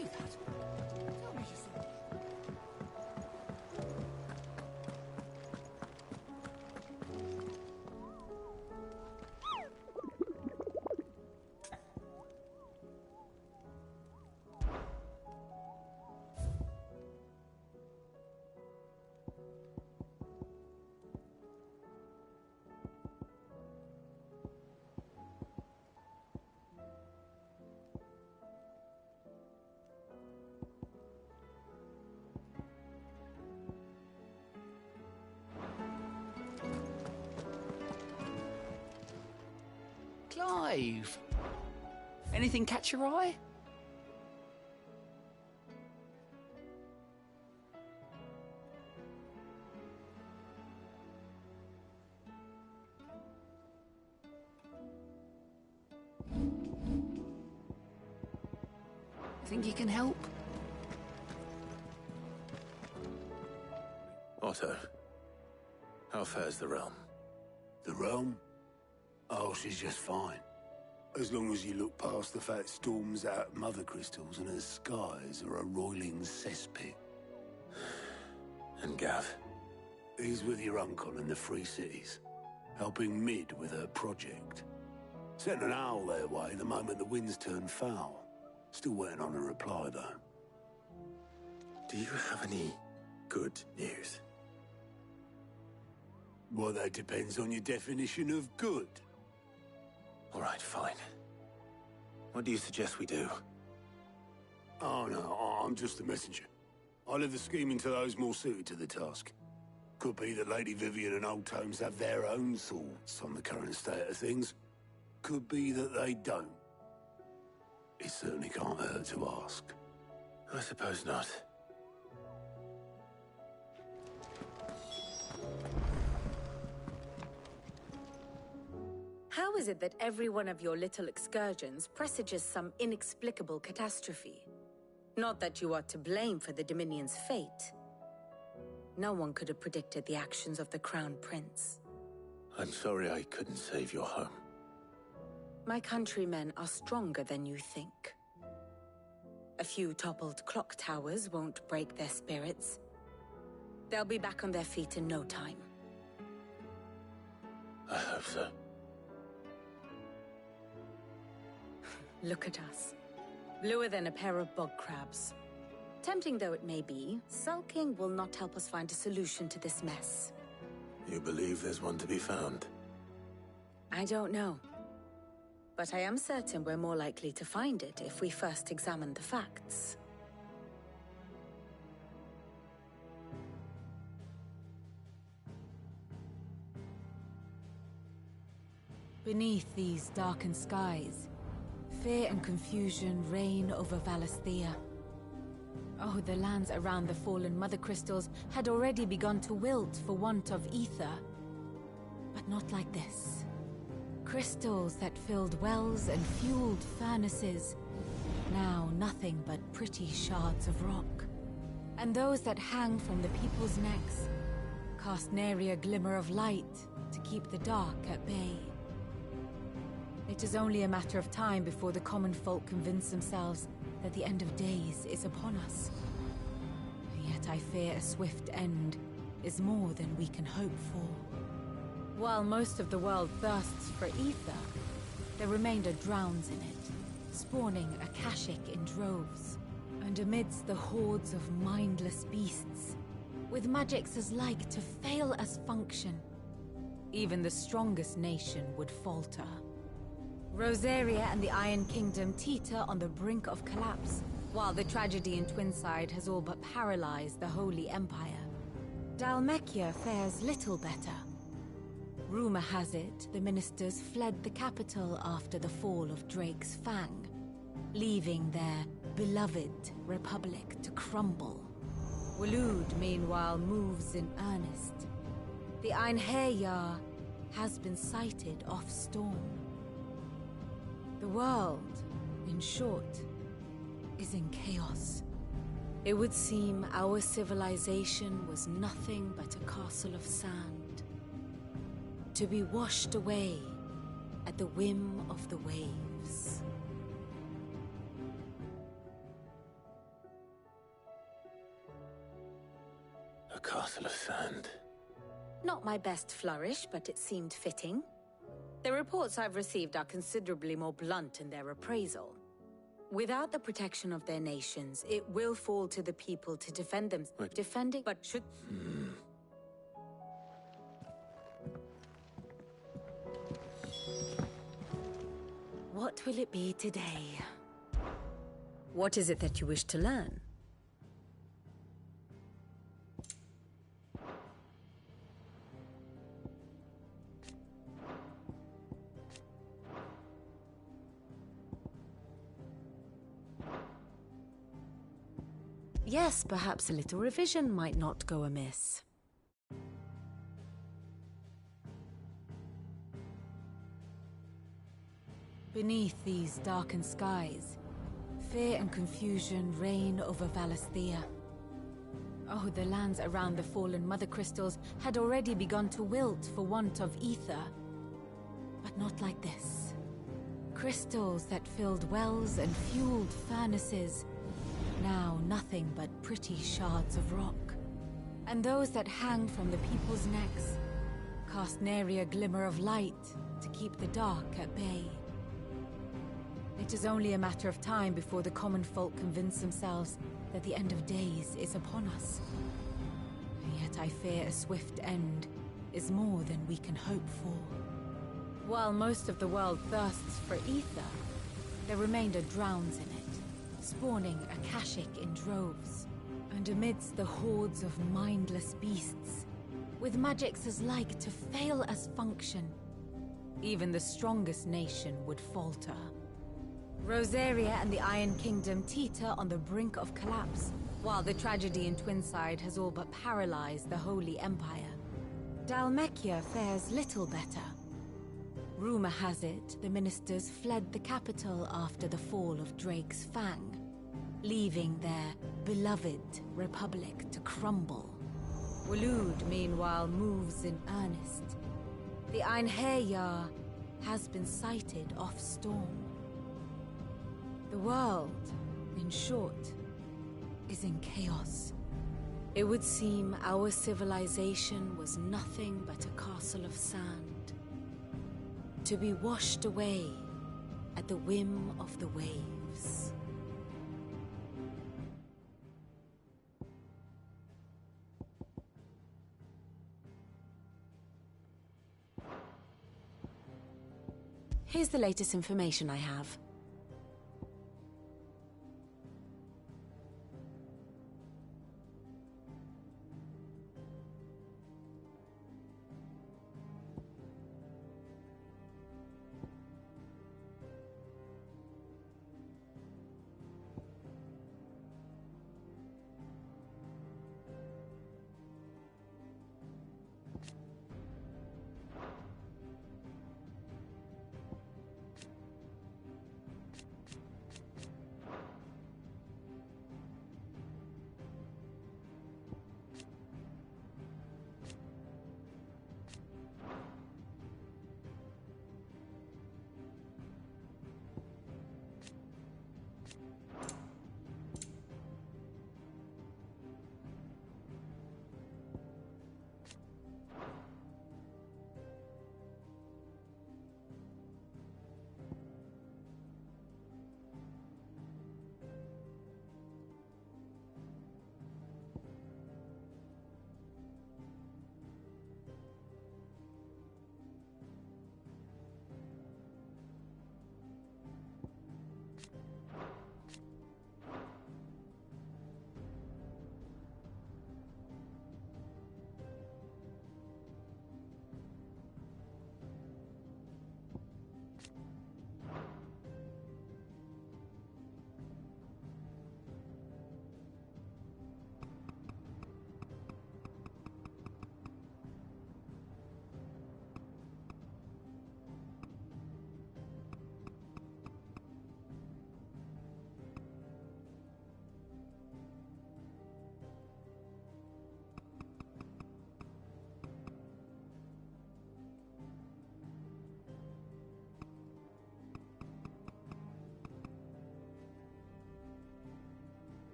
D-pad. Tell me yourself. Clive! Anything catch your eye? Think you can help? Otto, how fares the realm? The realm? Oh, she's just fine. As long as you look past the fat storms out mother crystals and her skies are a roiling cesspit. And Gav? He's with your uncle in the Free Cities, helping Mid with her project. Sent an owl their way the moment the winds turned foul. Still waiting on a reply, though. Do you have any good news? Well, that depends on your definition of good. All right, fine. What do you suggest we do? Oh, no, I'm just a messenger. I leave the scheming to those more suited to the task. Could be that Lady Vivian and Old Tomes have their own thoughts on the current state of things. Could be that they don't. It certainly can't hurt to ask. I suppose not. How is it that every one of your little excursions presages some inexplicable catastrophe? Not that you are to blame for the Dominion's fate. No one could have predicted the actions of the Crown Prince. I'm sorry I couldn't save your home. My countrymen are stronger than you think. A few toppled clock towers won't break their spirits. They'll be back on their feet in no time. I hope so. Look at us. Bluer than a pair of bog crabs. Tempting though it may be, sulking will not help us find a solution to this mess. You believe there's one to be found? I don't know. But I am certain we're more likely to find it if we first examine the facts. Beneath these darkened skies, fear and confusion reign over Valisthea. Oh, the lands around the fallen mother crystals had already begun to wilt for want of ether. But not like this. Crystals that filled wells and fueled furnaces. Now nothing but pretty shards of rock. And those that hang from the people's necks cast nary a glimmer of light to keep the dark at bay. It is only a matter of time before the common folk convince themselves that the end of days is upon us. Yet I fear a swift end is more than we can hope for. While most of the world thirsts for ether, the remainder drowns in it, spawning Akashic in droves. And amidst the hordes of mindless beasts, with magics as like to fail as function, even the strongest nation would falter. Rosaria and the Iron Kingdom teeter on the brink of collapse, while the tragedy in Twinside has all but paralyzed the Holy Empire. Dalmekia fares little better. Rumor has it the ministers fled the capital after the fall of Drake's Fang, leaving their beloved republic to crumble. Waloed, meanwhile, moves in earnest. The Einherjar has been sighted off-storm. The world, in short, is in chaos. It would seem our civilization was nothing but a castle of sand, to be washed away at the whim of the waves. A castle of sand. Not my best flourish, but it seemed fitting. The reports I've received are considerably more blunt in their appraisal. Without the protection of their nations, it will fall to the people to defend them. Wait. Defending, but should... What will it be today? What is it that you wish to learn? Yes, perhaps a little revision might not go amiss. Beneath these darkened skies, fear and confusion reign over Valisthea. Oh, the lands around the fallen Mother Crystals had already begun to wilt for want of ether. But not like this. Crystals that filled wells and fueled furnaces, now nothing but pretty shards of rock. And those that hang from the people's necks cast nary a glimmer of light to keep the dark at bay. It is only a matter of time before the common folk convince themselves that the end of days is upon us. Yet I fear a swift end is more than we can hope for. While most of the world thirsts for ether, the remainder drowns in it, spawning Akashic in droves. And amidst the hordes of mindless beasts, with magics as like to fail as function, even the strongest nation would falter. Rosaria and the Iron Kingdom teeter on the brink of collapse, while the tragedy in Twinside has all but paralyzed the Holy Empire. Dalmekia fares little better. Rumor has it the ministers fled the capital after the fall of Drake's Fang, leaving their beloved republic to crumble. Waloed, meanwhile, moves in earnest. The Einherjar has been sighted off-storm. The world, in short, is in chaos. It would seem our civilization was nothing but a castle of sand, to be washed away at the whim of the waves. Here's the latest information I have.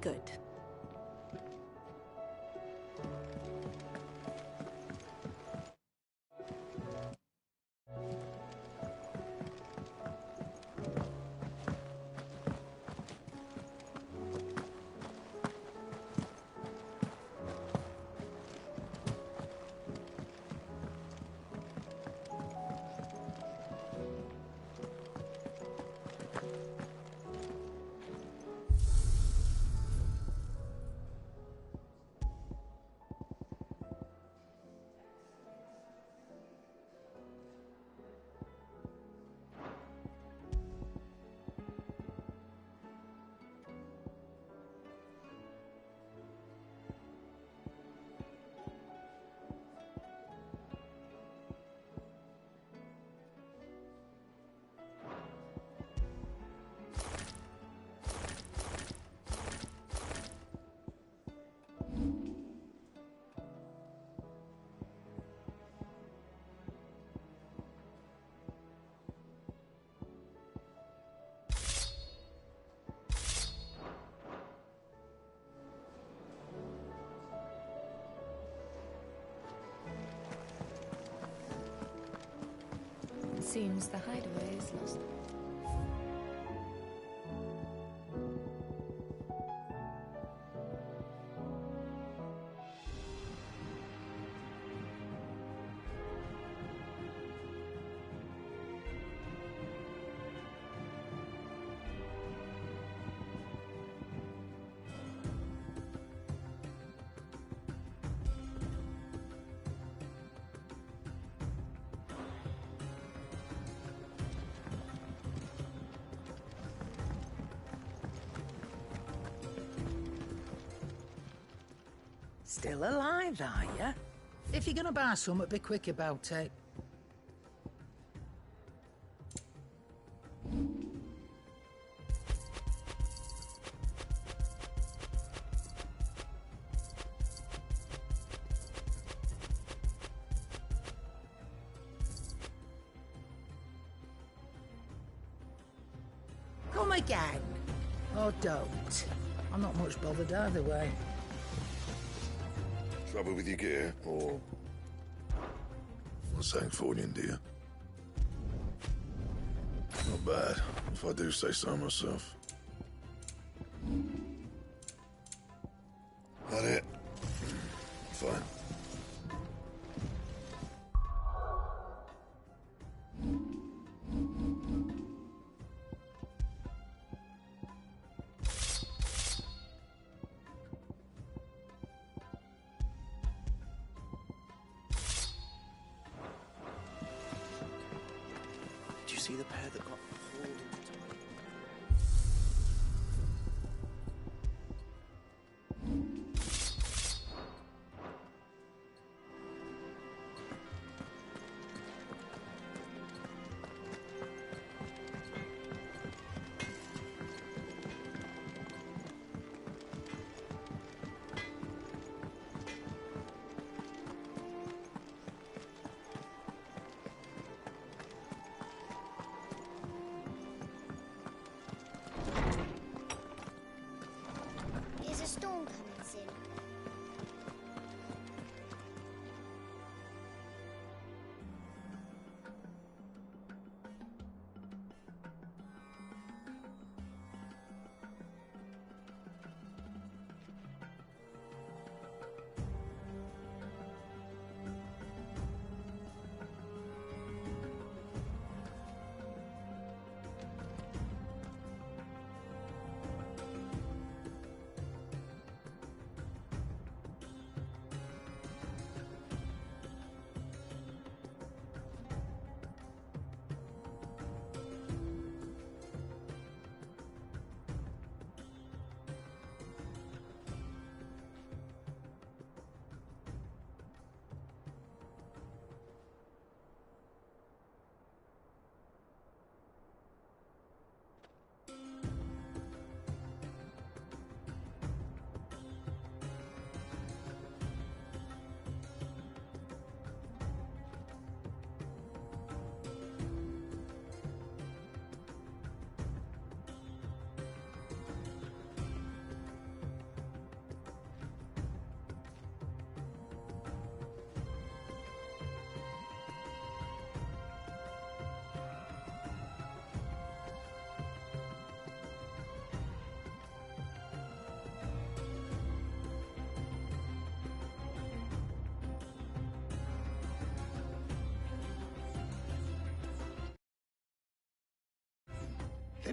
good. Seems the hideaway is lost. Still alive, are you? If you're gonna buy something, be quick about it. Come again. Or don't. I'm not much bothered either way. Trouble with your gear, or something for you, dear? Not bad, if I do say so myself. That it? Fine. Did you see the pair that got pulled into time?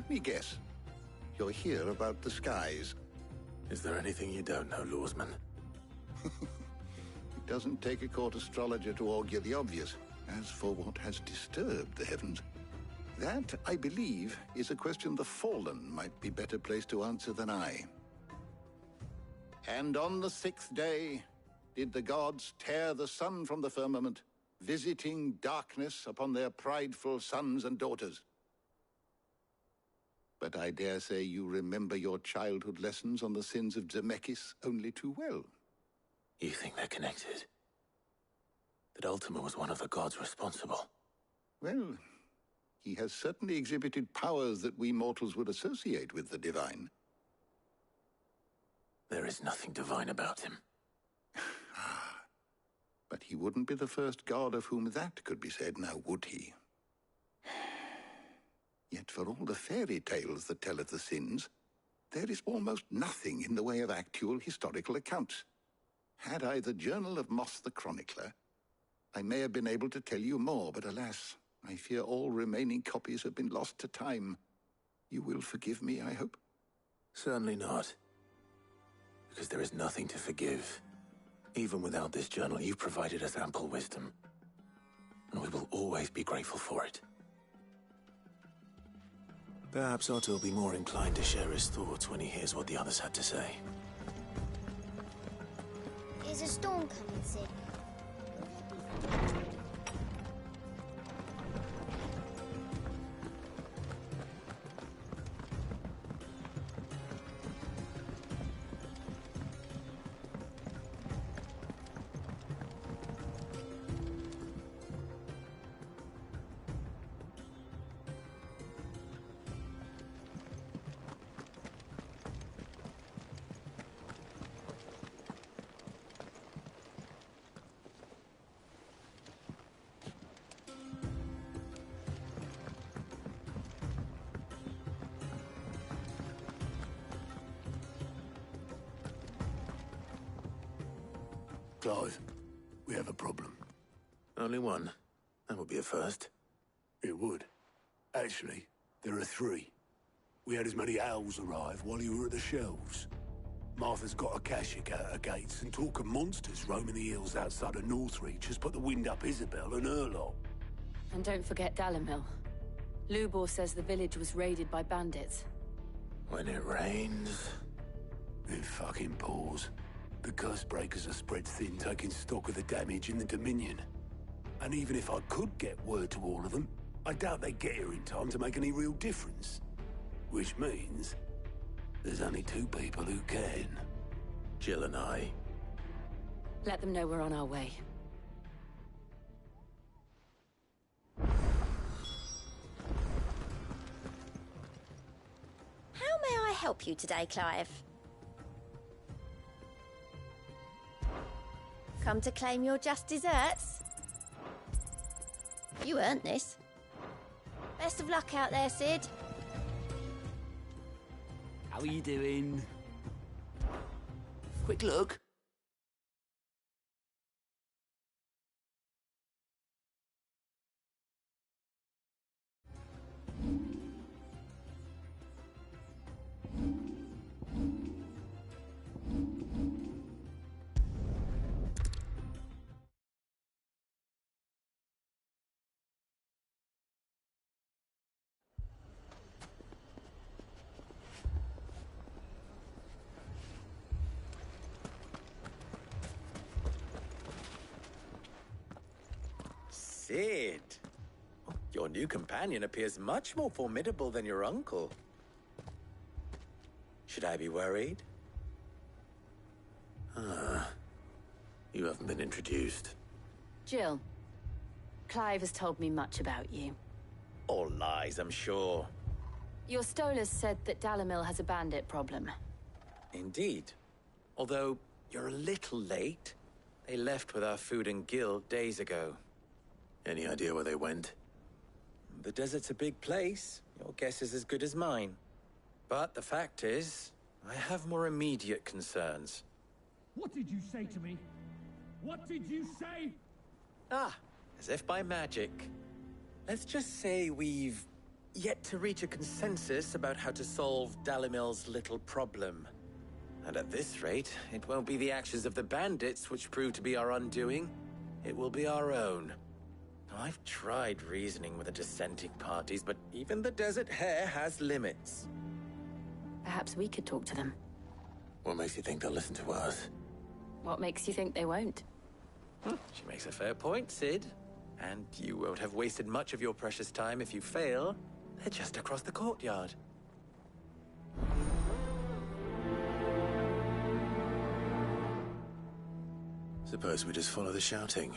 Let me guess. You're here about the skies. Is there anything you don't know, Lawsman? It doesn't take a court astrologer to augur the obvious. As for what has disturbed the heavens, that, I believe, is a question the Fallen might be better placed to answer than I. And on the 6th day, did the gods tear the sun from the firmament, visiting darkness upon their prideful sons and daughters. But I dare say you remember your childhood lessons on the sins of Zemeckis only too well. You think they're connected? That Ultima was one of the gods responsible? Well, he has certainly exhibited powers that we mortals would associate with the divine. There is nothing divine about him. But he wouldn't be the first god of whom that could be said, now would he? Yet for all the fairy tales that tell of the sins, there is almost nothing in the way of actual historical accounts. Had I the Journal of Moss the Chronicler, I may have been able to tell you more, but alas, I fear all remaining copies have been lost to time. You will forgive me, I hope? Certainly not. Because there is nothing to forgive. Even without this journal, you've provided us ample wisdom. And we will always be grateful for it. Perhaps Otto will be more inclined to share his thoughts when he hears what the others had to say. Is a storm coming, Sid? Clive, we have a problem. Only one. That would be a first. It would. Actually, there are 3. We had as many owls arrive while you were at the shelves. Martha's got a Akashic at her gates, and talk of monsters roaming the hills outside of Northreach has put the wind up Isabel and her lot. And don't forget Dalimil. Lubor says the village was raided by bandits. When it rains... It fucking pours. The curse breakers are spread thin, taking stock of the damage in the Dominion. And even if I could get word to all of them, I doubt they'd get here in time to make any real difference. Which means there's only 2 people who can. Jill and I. Let them know we're on our way. How may I help you today, Clive? Come to claim your just desserts? You earned this. Best of luck out there, Sid. How are you doing? Quick look. Sid, your new companion appears much more formidable than your uncle. Should I be worried? You haven't been introduced. Jill, Clive has told me much about you. All lies, I'm sure. Your Stolas said that Dalimil has a bandit problem. Indeed. Although, you're a little late. They left with our food and guild days ago. Any idea where they went? The desert's a big place. Your guess is as good as mine. But the fact is, I have more immediate concerns. What did you say to me? What did you say? Ah, as if by magic. Let's just say we've yet to reach a consensus about how to solve Dalimil's little problem. And at this rate, it won't be the actions of the bandits which prove to be our undoing. It will be our own. I've tried reasoning with the dissenting parties, but even the Desert Hare has limits. Perhaps we could talk to them. What makes you think they'll listen to us? What makes you think they won't? She makes a fair point, Sid. And you won't have wasted much of your precious time if you fail. They're just across the courtyard. Suppose we just follow the shouting.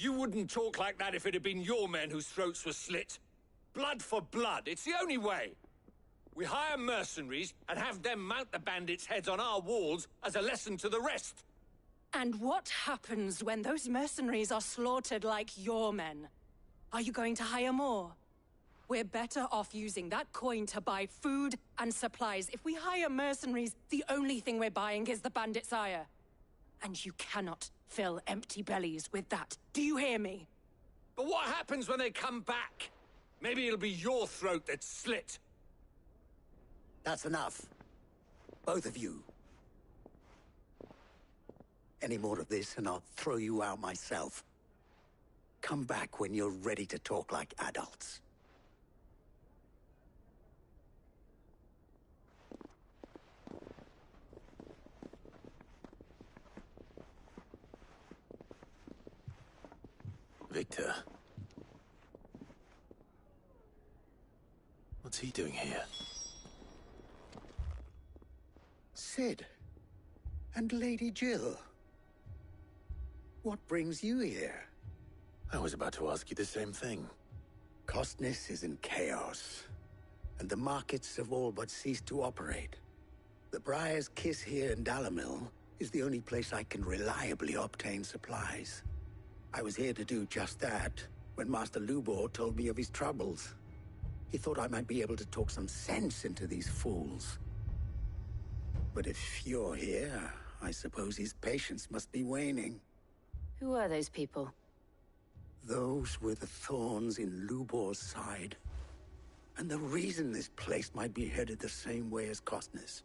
You wouldn't talk like that if it had been your men whose throats were slit. Blood for blood, it's the only way. We hire mercenaries and have them mount the bandits' heads on our walls as a lesson to the rest. And what happens when those mercenaries are slaughtered like your men? Are you going to hire more? We're better off using that coin to buy food and supplies. If we hire mercenaries, the only thing we're buying is the bandits' ire. And you cannot fill empty bellies with that. Do you hear me? But what happens when they come back? Maybe it'll be your throat that's slit. That's enough. Both of you. Any more of this and I'll throw you out myself. Come back when you're ready to talk like adults. Victor. What's he doing here? Sid. And Lady Jill. What brings you here? I was about to ask you the same thing. Costness is in chaos, and the markets have all but ceased to operate. The Briar's Kiss here in Dalimil is the only place I can reliably obtain supplies. I was here to do just that when Master Lubor told me of his troubles. He thought I might be able to talk some sense into these fools. But if you're here, I suppose his patience must be waning. Who are those people? Those were the thorns in Lubor's side. And the reason this place might be headed the same way as Costness.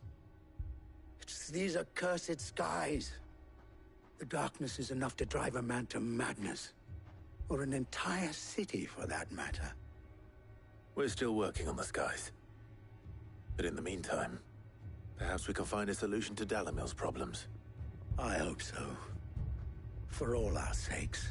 It's these accursed skies. The darkness is enough to drive a man to madness. Or an entire city, for that matter. We're still working on the skies. But in the meantime, perhaps we can find a solution to Dalimil's problems. I hope so. For all our sakes.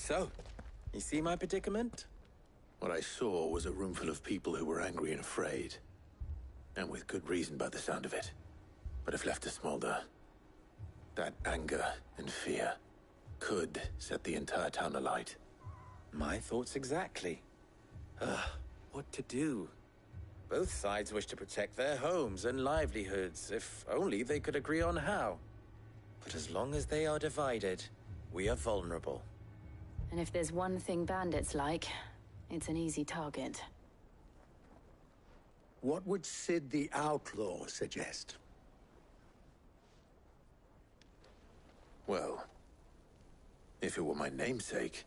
So, you see my predicament? What I saw was a room full of people who were angry and afraid. And with good reason by the sound of it. But if left to smolder, that anger and fear could set the entire town alight. My thoughts exactly. What to do? Both sides wish to protect their homes and livelihoods, if only they could agree on how. But as long as they are divided, we are vulnerable. And if there's one thing bandits like, it's an easy target. What would Sid the Outlaw suggest? Well, if it were my namesake,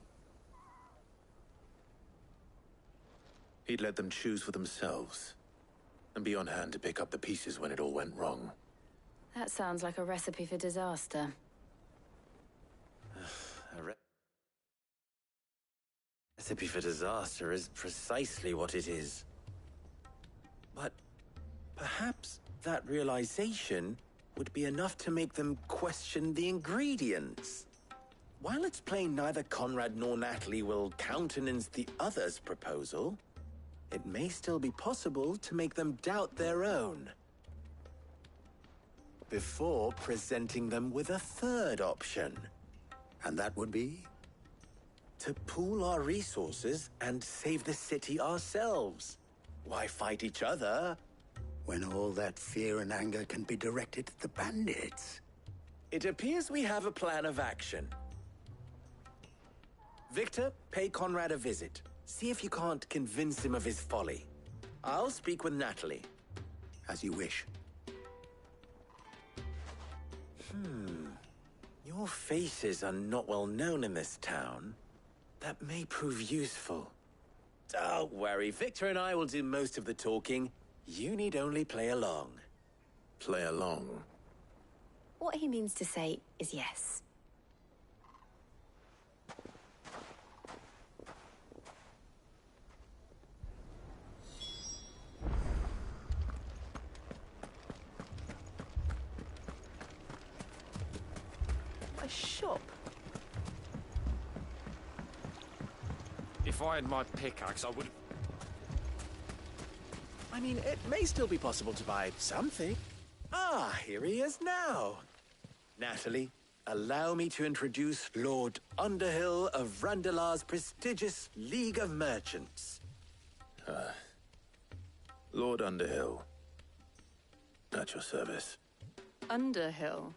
he'd let them choose for themselves and be on hand to pick up the pieces when it all went wrong. That sounds like a recipe for disaster. Recipe for disaster is precisely what it is. But perhaps that realization would be enough to make them question the ingredients. While it's plain neither Conrad nor Natalie will countenance the other's proposal, it may still be possible to make them doubt their own. Before presenting them with a third option. And that would be? To pool our resources and save the city ourselves. Why fight each other? When all that fear and anger can be directed at the bandits. It appears we have a plan of action. Victor, pay Conrad a visit. See if you can't convince him of his folly. I'll speak with Natalie. As you wish. Your faces are not well known in this town. That may prove useful. Don't worry, Victor and I will do most of the talking. You need only play along. Play along? What he means to say is yes. A shop? If I had my pickaxe, I would... I mean, it may still be possible to buy something. Ah, here he is now. Natalie, allow me to introduce Lord Underhill of Randalar's prestigious League of Merchants. Lord Underhill. At your service. Underhill?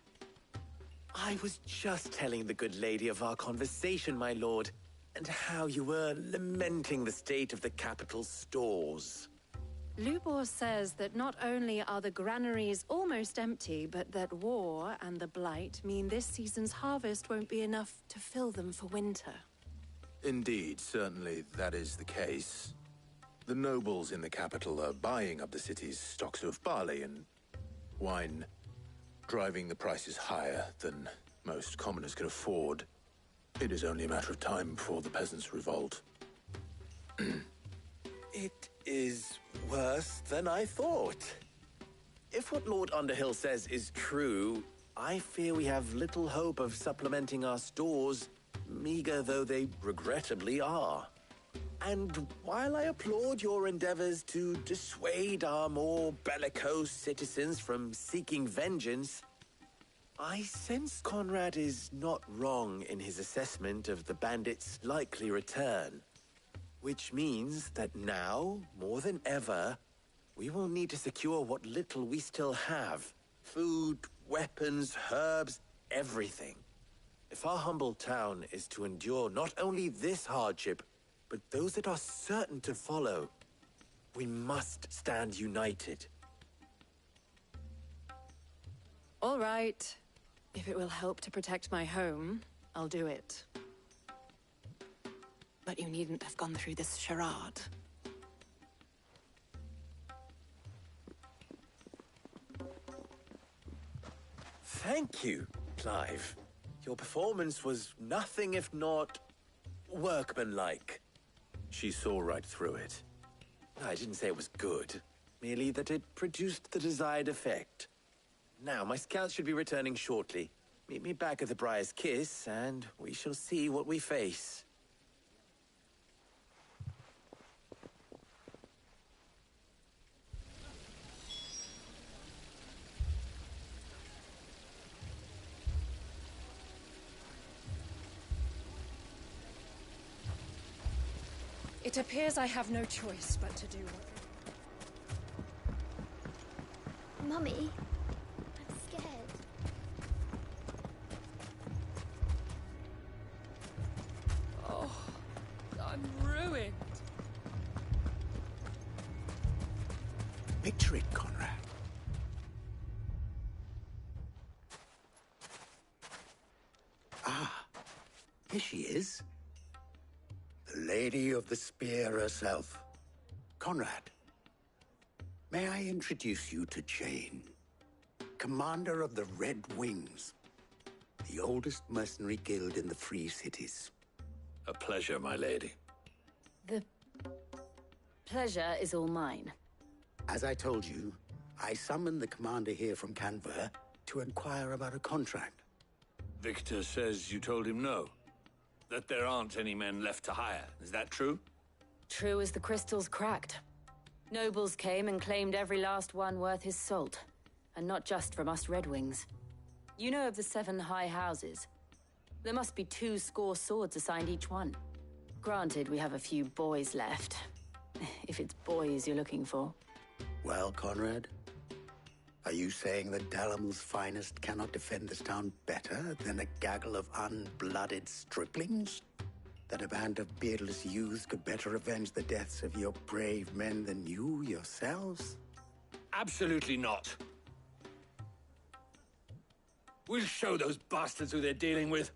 I was just telling the good lady of our conversation, my lord, and how you were lamenting the state of the capital's stores. Lubor says that not only are the granaries almost empty, but that war and the Blight mean this season's harvest won't be enough to fill them for winter. Indeed, certainly that is the case. The nobles in the capital are buying up the city's stocks of barley and wine, driving the prices higher than most commoners can afford. It is only a matter of time before the peasants revolt. It is worse than I thought. If what Lord Underhill says is true, I fear we have little hope of supplementing our stores, meager though they regrettably are. And while I applaud your endeavors to dissuade our more bellicose citizens from seeking vengeance, I sense Conrad is not wrong in his assessment of the bandits' likely return. Which means that now, more than ever, we will need to secure what little we still have. Food, weapons, herbs, everything. If our humble town is to endure not only this hardship, but those that are certain to follow, we must stand united. All right. If it will help to protect my home, I'll do it. But you needn't have gone through this charade. Thank you, Clive. Your performance was nothing if not workmanlike. She saw right through it. I didn't say it was good, merely that it produced the desired effect. Now, my scouts should be returning shortly. Meet me back at the Briar's Kiss, and we shall see what we face. It appears I have no choice but to do what... Mummy, I'm scared. Oh, I'm ruined. Picture it, Conrad. Ah, here she is. The Lady of the Spear herself. Conrad, may I introduce you to Jane, commander of the Red Wings, the oldest mercenary guild in the Free Cities. A pleasure, my lady. The pleasure is all mine. As I told you, I summoned the commander here from Canver to inquire about a contract. Victor says you told him no. That there aren't any men left to hire. Is that true? True as the crystals cracked. Nobles came and claimed every last one worth his salt. And not just from us Red Wings. You know of the 7 high houses. There must be 2 swords assigned each one. Granted, we have a few boys left. If it's boys you're looking for. Well, Conrad, are you saying that Dalamil's finest cannot defend this town better than a gaggle of unblooded striplings? That a band of beardless youths could better avenge the deaths of your brave men than you yourselves? Absolutely not. We'll show those bastards who they're dealing with.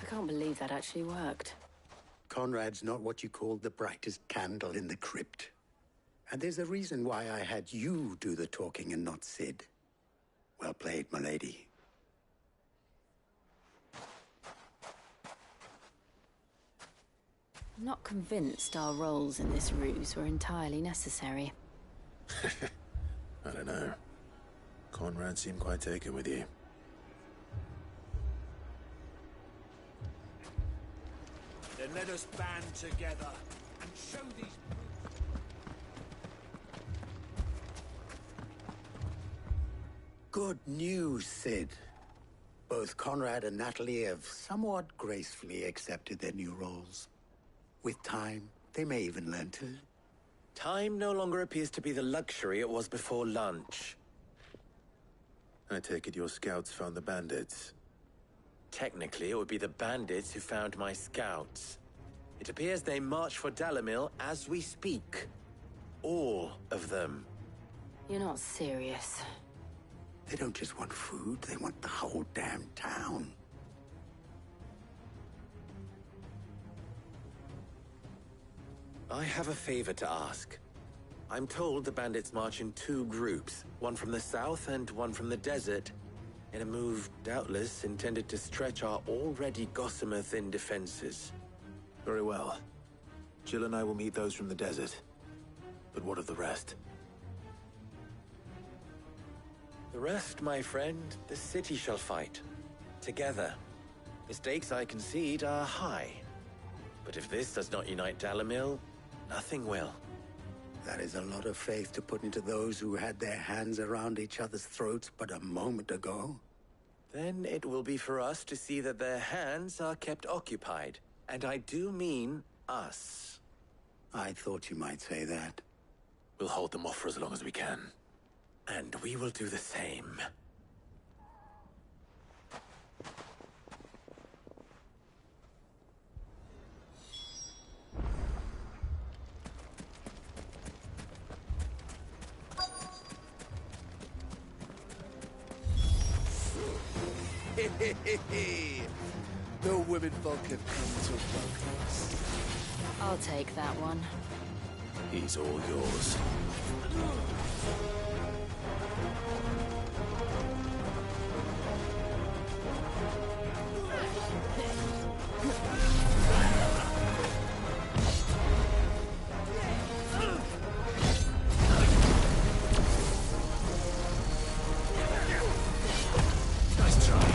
I can't believe that actually worked. Conrad's not what you call the brightest candle in the crypt. And there's a reason why I had you do the talking and not Sid. Well played, my lady. I'm not convinced our roles in this ruse were entirely necessary. I don't know. Conrad seemed quite taken with you. Then let us band together and show these... Good news, Sid. Both Conrad and Natalie have somewhat gracefully accepted their new roles. With time, they may even learn to... Time no longer appears to be the luxury it was before lunch. I take it your scouts found the bandits. Technically, it would be the bandits who found my scouts. It appears they march for Dalamil as we speak. All of them. You're not serious. They don't just want food, they want the whole damn town. I have a favor to ask. I'm told the bandits march in 2 groups, one from the south and one from the desert, in a move doubtless intended to stretch our already gossamer-thin defenses. Very well. Jill and I will meet those from the desert. But what of the rest? The rest, my friend, the city shall fight. Together. The stakes, I concede, are high. But if this does not unite Dalamil, nothing will. That is a lot of faith to put into those who had their hands around each other's throats but a moment ago. Then it will be for us to see that their hands are kept occupied. And I do mean us. I thought you might say that. We'll hold them off for as long as we can. And we will do the same. The women folk have come to welcome us. I'll take that one. He's all yours. Nice try.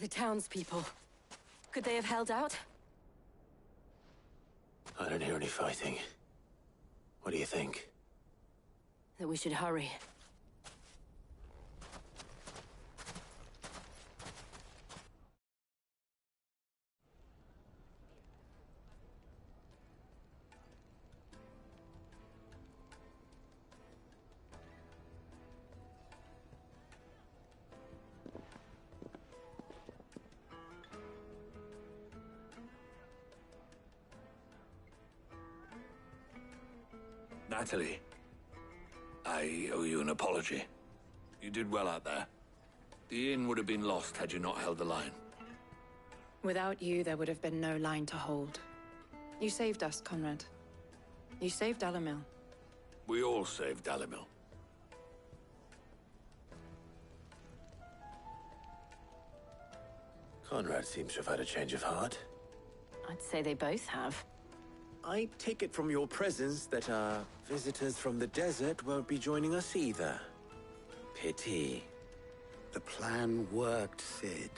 The townspeople. Could they have held out? I don't hear any fighting. What do you think? That we should hurry. Natalie, I owe you an apology. You did well out there. The inn would have been lost had you not held the line. Without you, there would have been no line to hold. You saved us, Conrad. You saved Dalimil. We all saved Dalimil. Conrad seems to have had a change of heart. I'd say they both have. I take it from your presence that our visitors from the desert won't be joining us either. Pity. The plan worked, Sid.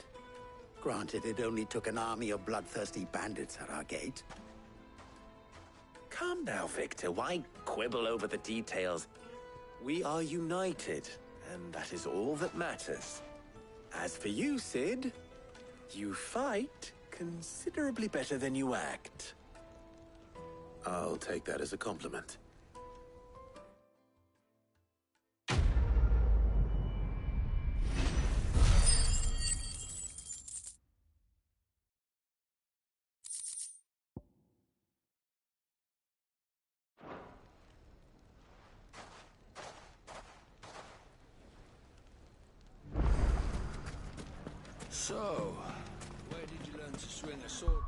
Granted, it only took an army of bloodthirsty bandits at our gate. Calm now, Victor. Why quibble over the details? We are united, and that is all that matters. As for you, Sid, you fight considerably better than you act. I'll take that as a compliment. So, where did you learn to swing a sword?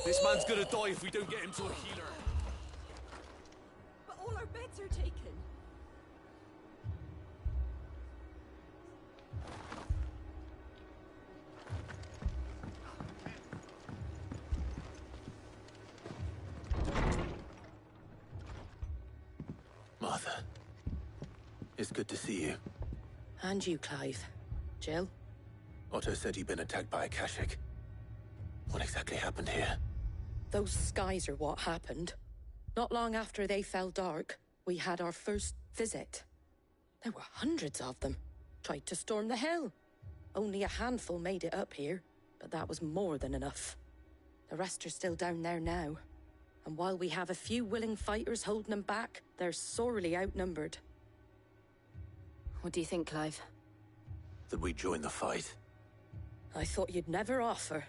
This man's gonna die if we don't get him to a healer. But all our beds are taken. Martha, it's good to see you. And you, Clive. Jill? Otto said you'd been attacked by a Kashik. What exactly happened here? Those skies are what happened. Not long after they fell dark, we had our first visit. There were hundreds of them. Tried to storm the hill. Only a handful made it up here, but that was more than enough. The rest are still down there now. And while we have a few willing fighters holding them back, they're sorely outnumbered. What do you think, Clive? That we join the fight? I thought you'd never offer.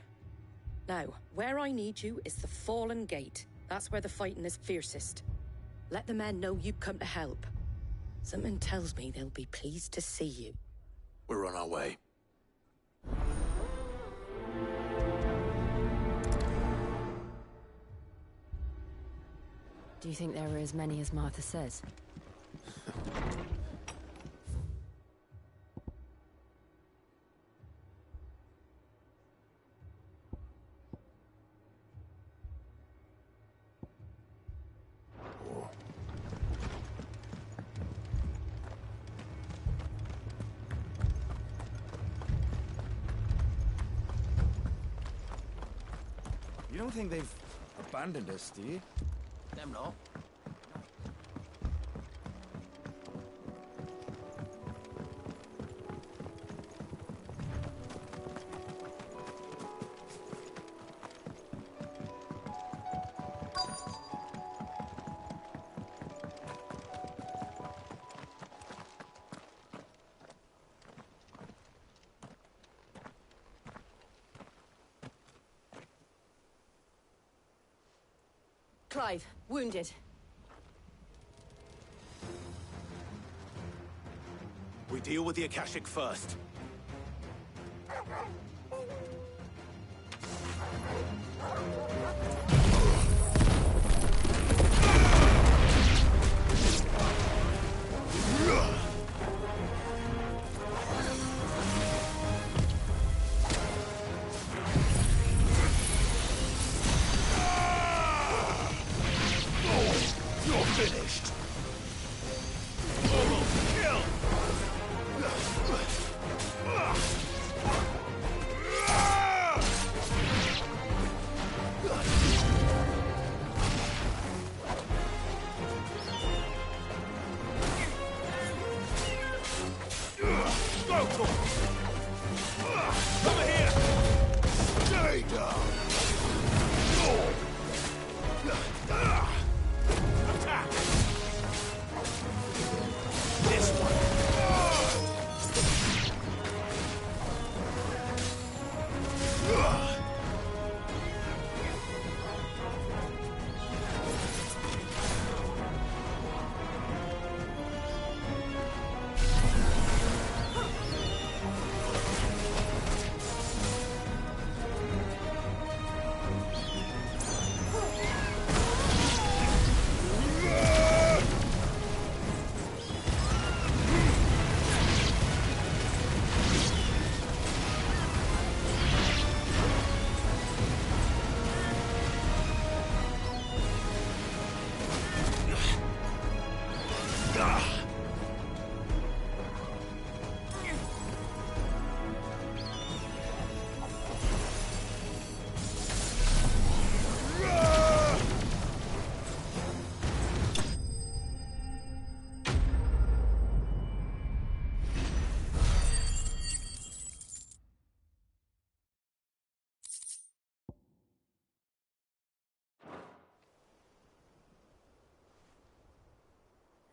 Now, where I need you is the Fallen Gate. That's where the fighting is fiercest. Let the men know you've come to help. Something tells me they'll be pleased to see you. We're on our way. Do you think there are as many as Martha says? You don't think they've abandoned us, do you? Them not. Clive, wounded. We deal with the Akashic first.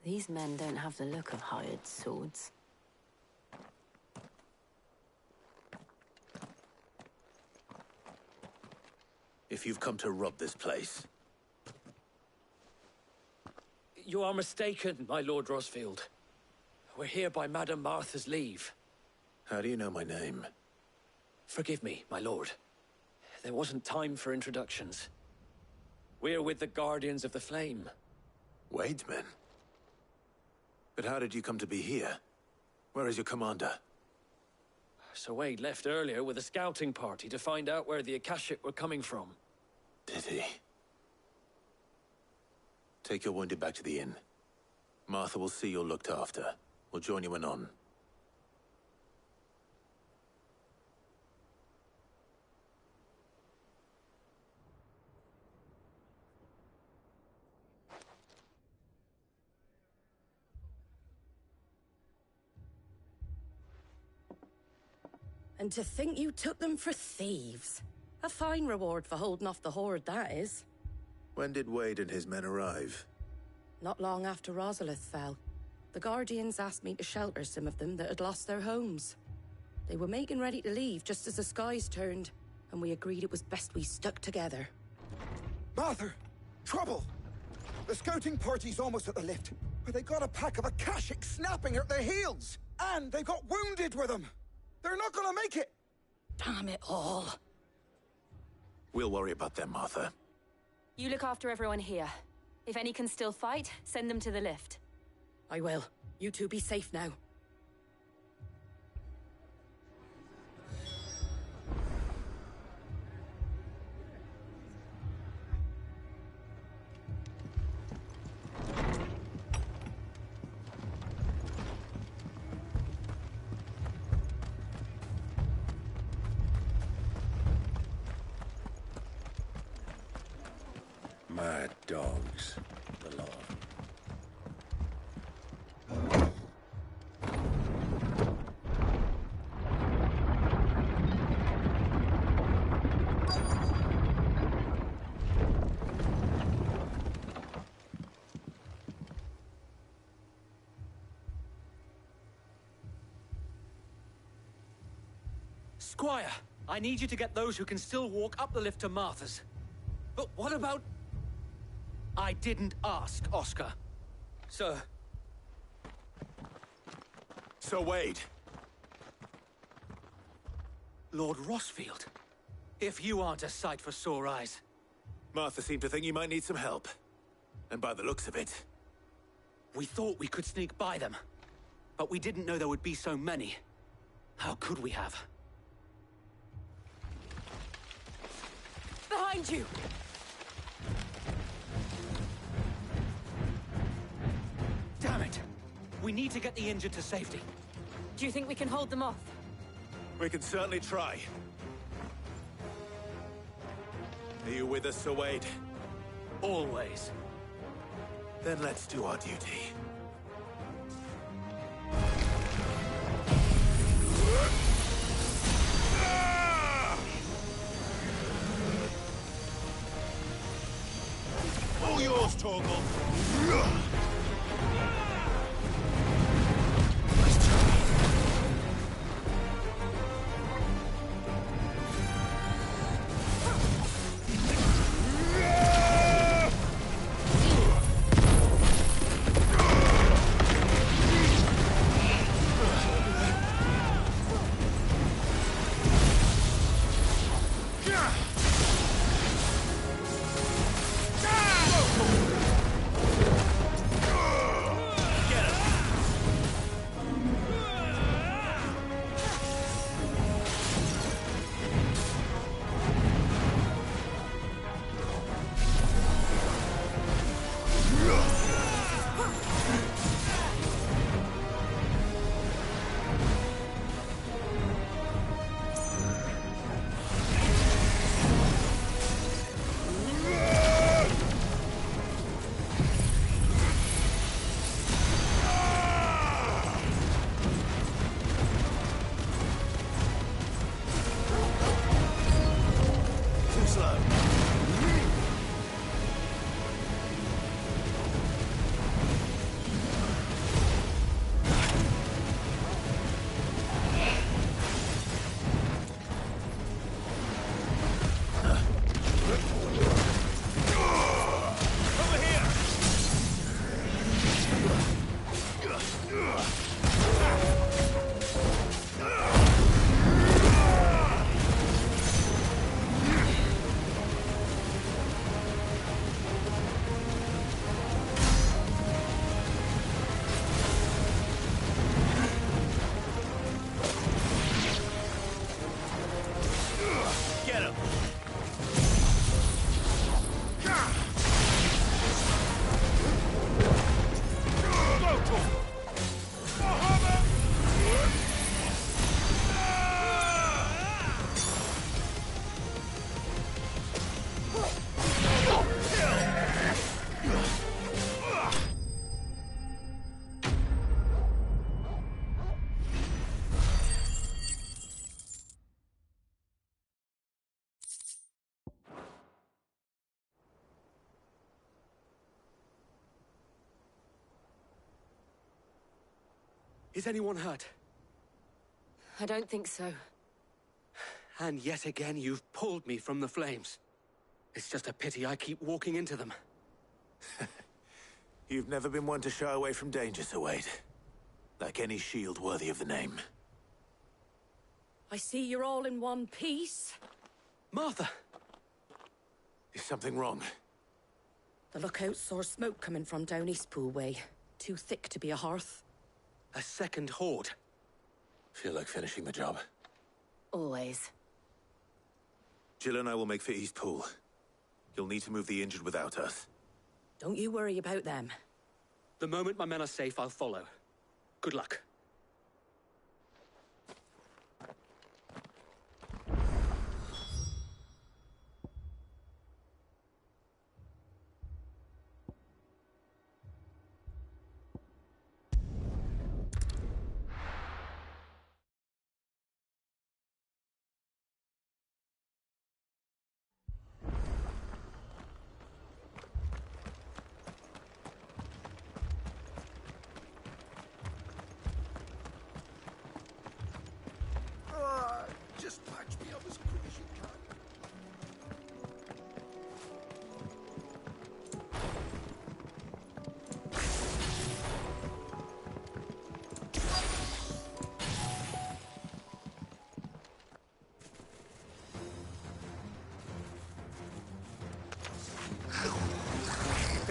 These men don't have the look of hired swords. If you've come to rob this place, You are mistaken, my Lord Rosfield. We're here by Madame Martha's leave. how do you know my name? Forgive me, my lord. There wasn't time for introductions. We're with the Guardians of the Flame. Wade's men? But how did you come to be here? Where is your commander? Sir Wade left earlier with a scouting party to find out where the Akashic were coming from. Did he? Take your wounded back to the inn. Martha will see you're looked after. We'll join you anon. And to think you took them for thieves. A fine reward for holding off the horde, that is. When did Wade and his men arrive? Not long after Rosalith fell. The Guardians asked me to shelter some of them that had lost their homes. They were making ready to leave just as the skies turned, and we agreed it was best we stuck together. Martha! Trouble! The scouting party's almost at the lift, but they got a pack of Akashic snapping at their heels! And they got wounded with them! They're not gonna make it! Damn it all. We'll worry about them, Martha. You look after everyone here. If any can still fight, send them to the lift. I will. You two be safe now. Mad dogs, the lot. Squire, I need you to get those who can still walk up the lift to Martha's. But what about... I didn't ask, Oscar. Sir. Sir Wade. Lord Rosfield. If you aren't a sight for sore eyes. Martha seemed to think you might need some help. And by the looks of it... We thought we could sneak by them. But we didn't know there would be so many. How could we have? Behind you! Damn it! We need to get the injured to safety. Do you think we can hold them off? We can certainly try. Are you with us, Sir Wade? Always. Then let's do our duty. All yours, Torgal. Is anyone hurt? I don't think so. And yet again, you've pulled me from the flames. It's just a pity I keep walking into them. You've never been one to shy away from danger, Sir Wade. Like any shield worthy of the name. I see you're all in one piece. Martha! Is something wrong? The lookout saw smoke coming from down Eastpool way. Too thick to be a hearth. A second horde. Feel like finishing the job. Always. Jill and I will make for Eastpool. You'll need to move the injured without us. Don't you worry about them. The moment my men are safe, I'll follow. Good luck.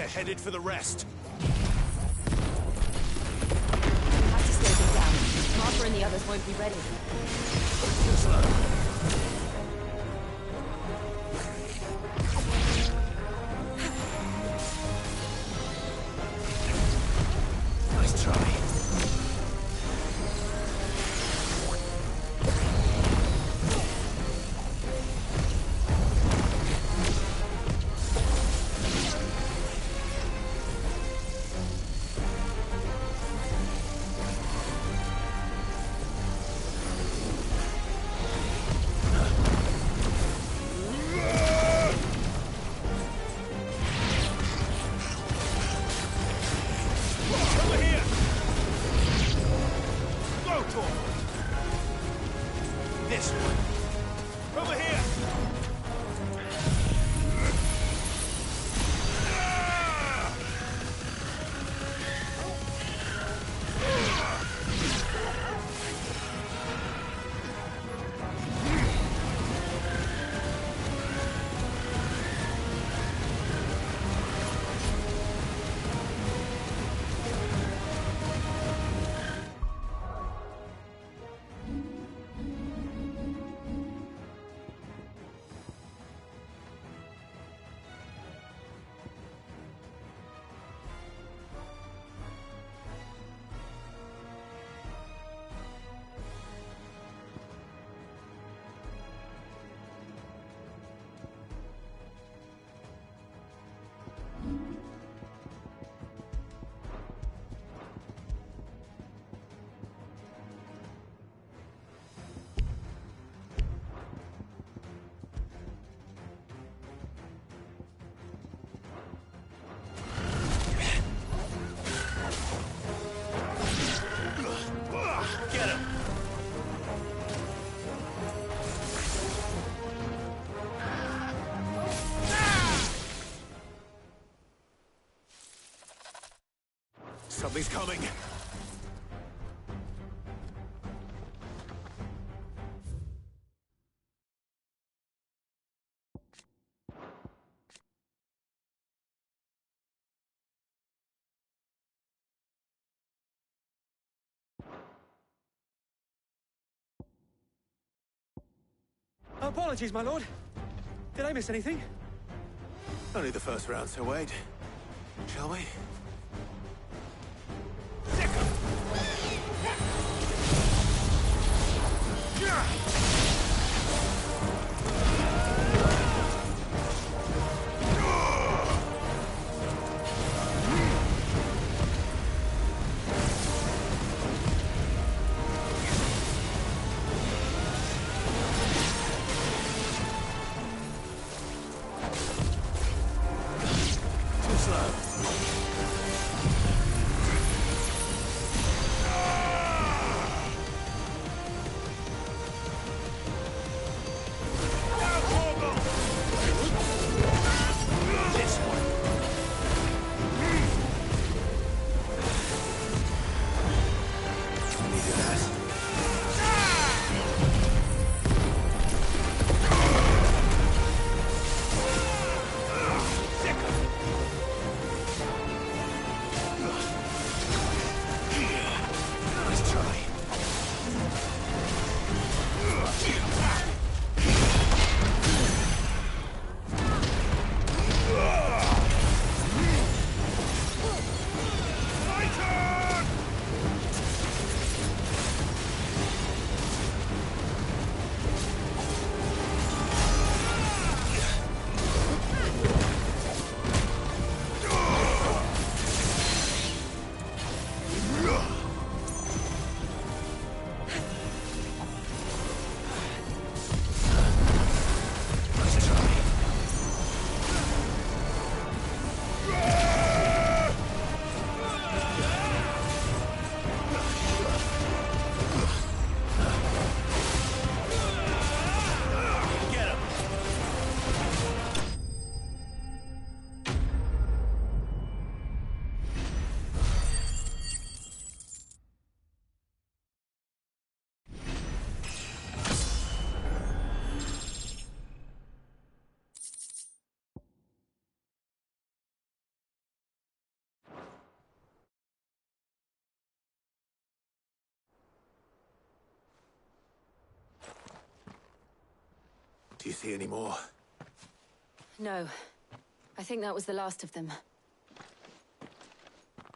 headed for the rest. We have to slow them down. Martha and the others won't be ready. Too slow. Nice try. This one. Over here! Get him! Something's coming. Apologies, my lord. Did I miss anything? Only the first round, so wait. Shall we? Too slow. Do you see any more? No. I think that was the last of them.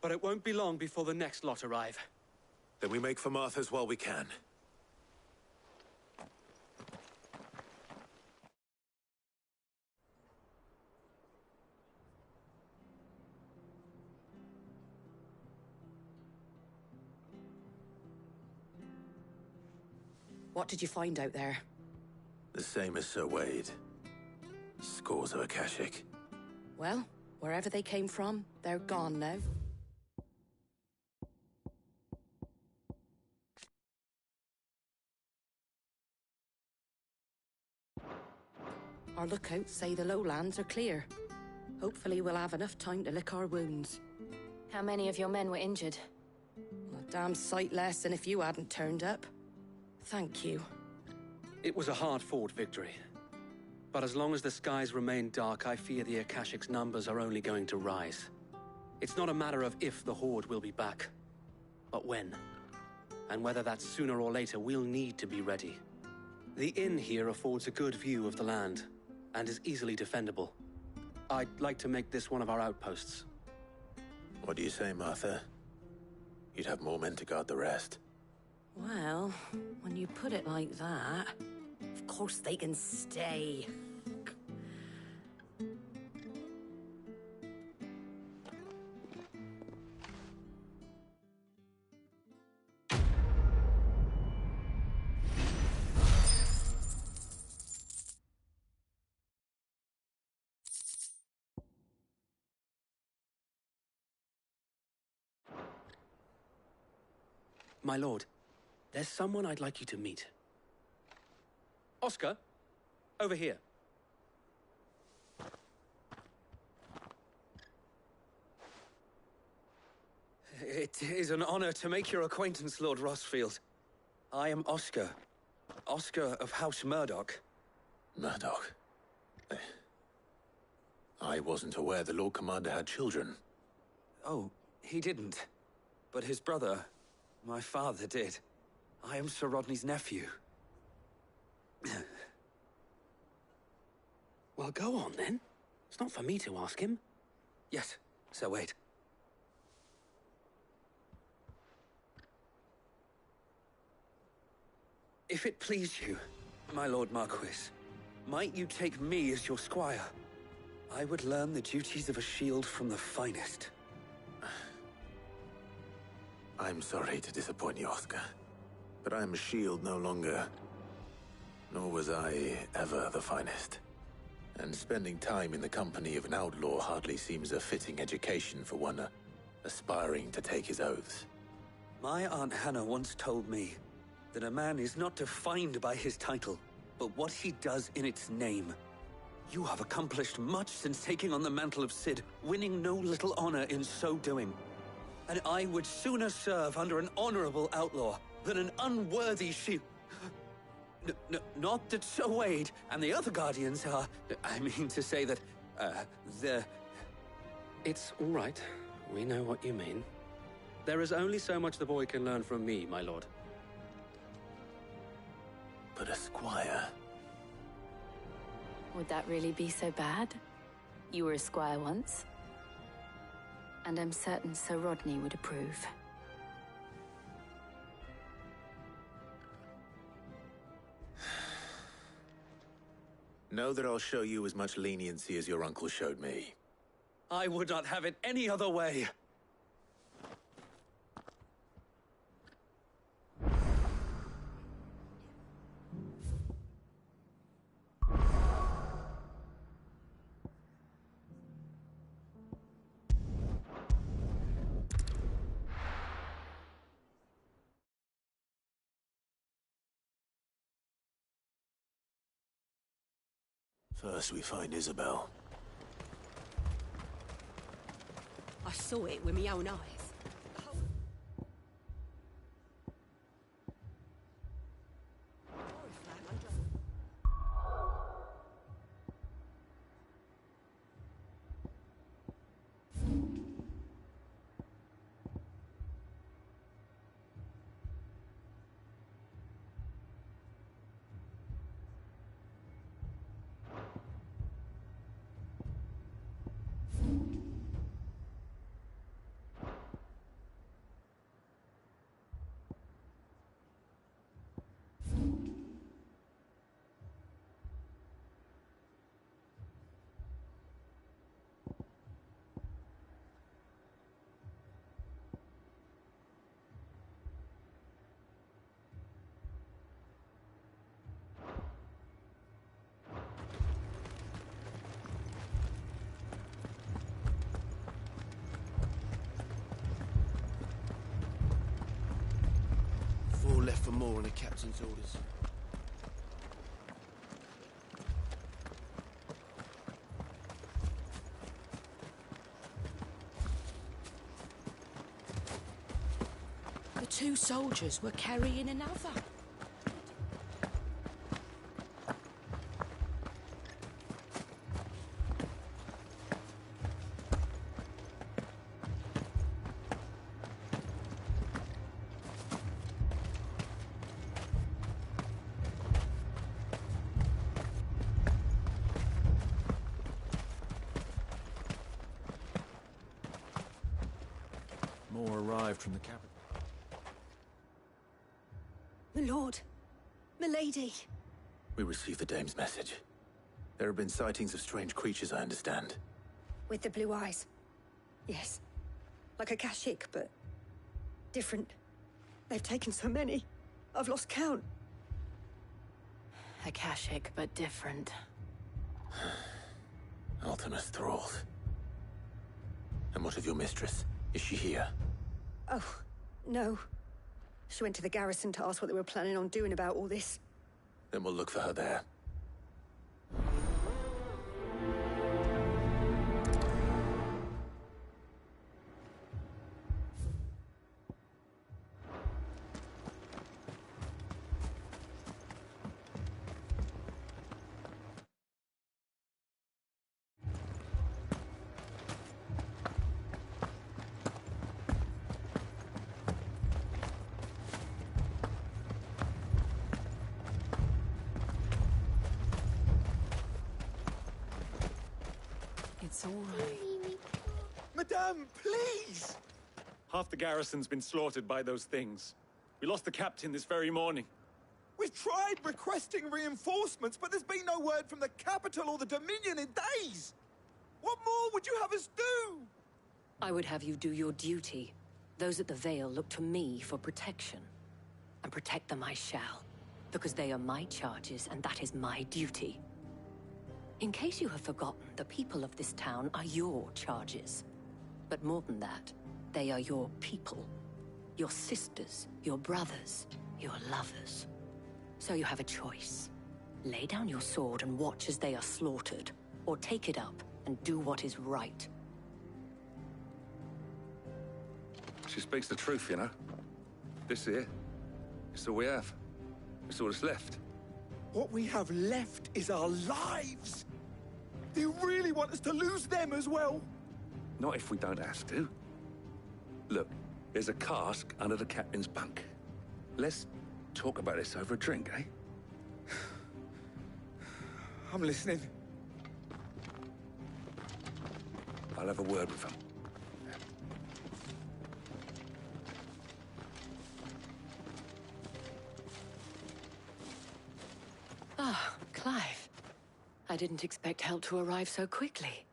But it won't be long before the next lot arrive. Then we make for Martha's while we can. What did you find out there? The same as Sir Wade. Scores of Akashic. Well, wherever they came from, they're gone now. Our lookouts say the lowlands are clear. Hopefully we'll have enough time to lick our wounds. How many of your men were injured? A damn sight less than if you hadn't turned up. Thank you. It was a hard-fought victory. But as long as the skies remain dark, I fear the Akashic's numbers are only going to rise. It's not a matter of if the Horde will be back, but when. And whether that's sooner or later, we'll need to be ready. The inn here affords a good view of the land, and is easily defendable. I'd like to make this one of our outposts. What do you say, Martha? You'd have more men to guard the rest. Well, when you put it like that, of course they can stay. My lord, there's someone I'd like you to meet. Oscar, over here. It is an honor to make your acquaintance, Lord Rossfield. I am Oscar. Oscar of House Murdoch. Murdoch? I wasn't aware the Lord Commander had children. Oh, he didn't. But his brother, my father, did. I am Sir Rodney's nephew. Well, go on, then. It's not for me to ask him. Yes, Sir Wade. If it please you, my Lord Marquis, might you take me as your squire? I would learn the duties of a shield from the finest. I'm sorry to disappoint you, Oscar. But I am a shield no longer. Nor was I ever the finest. And spending time in the company of an outlaw hardly seems a fitting education for one aspiring to take his oaths. My Aunt Hannah once told me that a man is not defined by his title, but what he does in its name. You have accomplished much since taking on the mantle of Cid, winning no little honor in so doing. And I would sooner serve under an honorable outlaw than an unworthy shield. Not that Sir Wade and the other Guardians are... I mean to say that, they're... It's all right. We know what you mean. There is only so much the boy can learn from me, my lord. But a squire... Would that really be so bad? You were a squire once. And I'm certain Sir Rodney would approve. Know that I'll show you as much leniency as your uncle showed me. I would not have it any other way. First we find Isabel. I saw it with my own eyes. for more on the captain's orders. The two soldiers were carrying another. More arrived from the capital. My lord, my lady. We received the dame's message. There have been sightings of strange creatures, I understand. With the blue eyes. Yes. Like a Kashik, but different. They've taken so many. I've lost count. Akashic, but different. Ultimus thralls. And what of your mistress? Is she here? Oh, no. She went to the garrison to ask what they were planning on doing about all this. Then we'll look for her there. It's all right. Madame, please! Half the garrison's been slaughtered by those things. We lost the captain this very morning. We've tried requesting reinforcements, but there's been no word from the capital or the Dominion in days! What more would you have us do? I would have you do your duty. Those at the Vale look to me for protection. And protect them I shall. Because they are my charges, and that is my duty. In case you have forgotten, the people of this town are your charges. But more than that, they are your people. Your sisters, your brothers, your lovers. So you have a choice. Lay down your sword and watch as they are slaughtered, or take it up and do what is right. She speaks the truth, you know. This here, it's all we have. It's all that's left. What we have left is our lives! Do you really want us to lose them as well? Not if we don't have to. Look, there's a cask under the captain's bunk. Let's talk about this over a drink, eh? I'm listening. I'll have a word with him. Ah, Clive. I didn't expect help to arrive so quickly.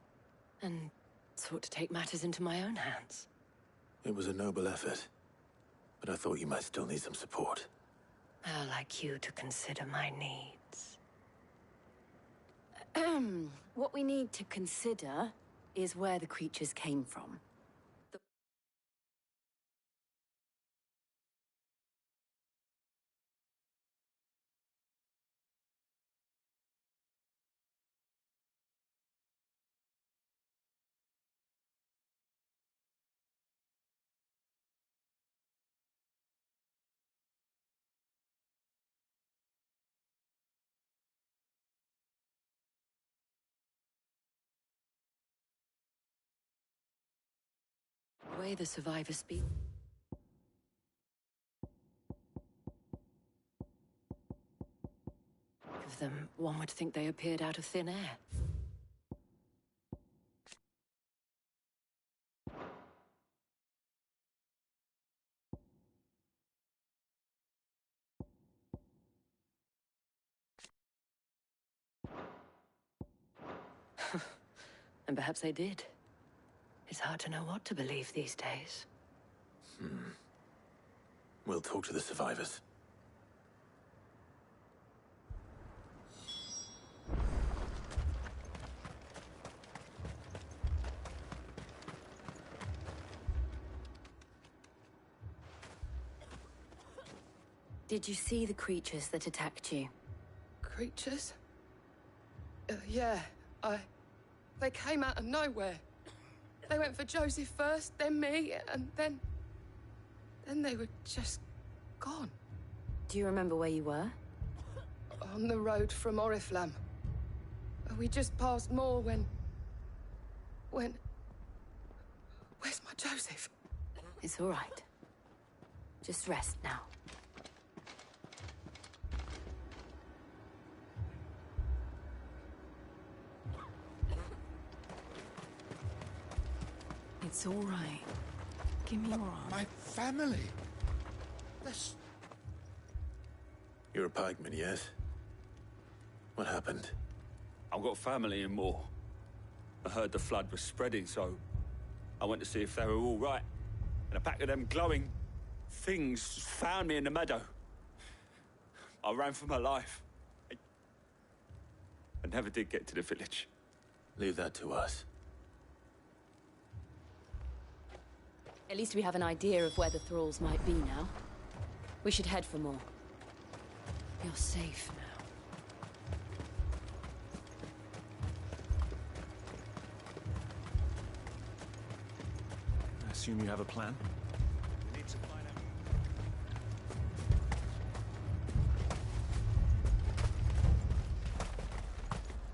And sought to take matters into my own hands. It was a noble effort. But I thought you might still need some support. I'd like you to consider my needs. What we need to consider is where the creatures came from. The way the survivors speak. Of them, one would think they appeared out of thin air. And perhaps they did. It's hard to know what to believe these days. We'll talk to the survivors. Did you see the creatures that attacked you? Creatures? Yeah, They came out of nowhere. They went for Joseph first, then me, and then they were just gone. Do you remember where you were? On the road from Oriflamme. We just passed Moor when... Where's my Joseph? It's all right. Just rest now. It's all right. Give me your arm. My family. That's... You're a pikeman, yes? What happened? I've got family in Moor. I heard the flood was spreading, so I went to see if they were all right. And a pack of them glowing things found me in the meadow. I ran for my life. I never did get to the village. Leave that to us. At least we have an idea of where the thralls might be now. We should head for more. You're safe now. I assume you have a plan? We need to find out.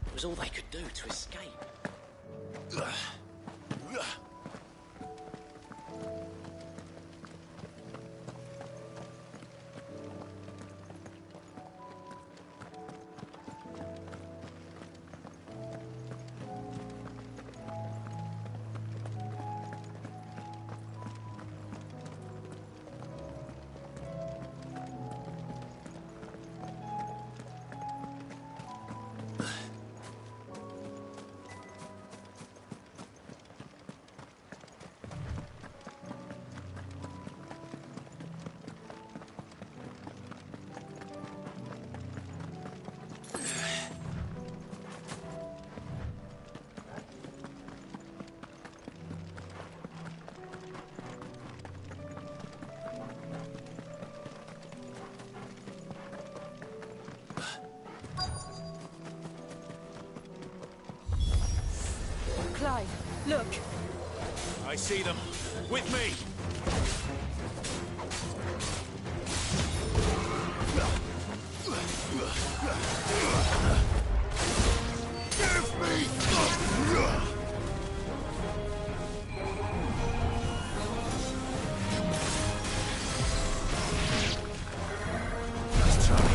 It was all they could do to escape. Clive, look. I see them. With me! Give me! Let's try.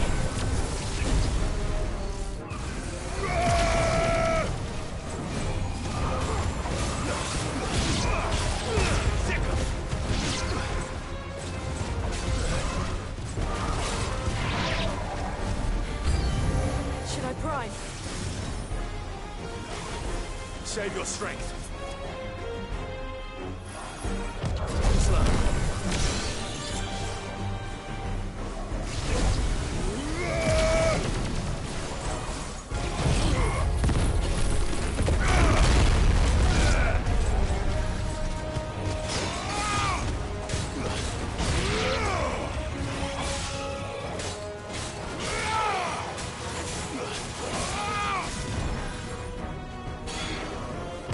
Should I prime? Save your strength.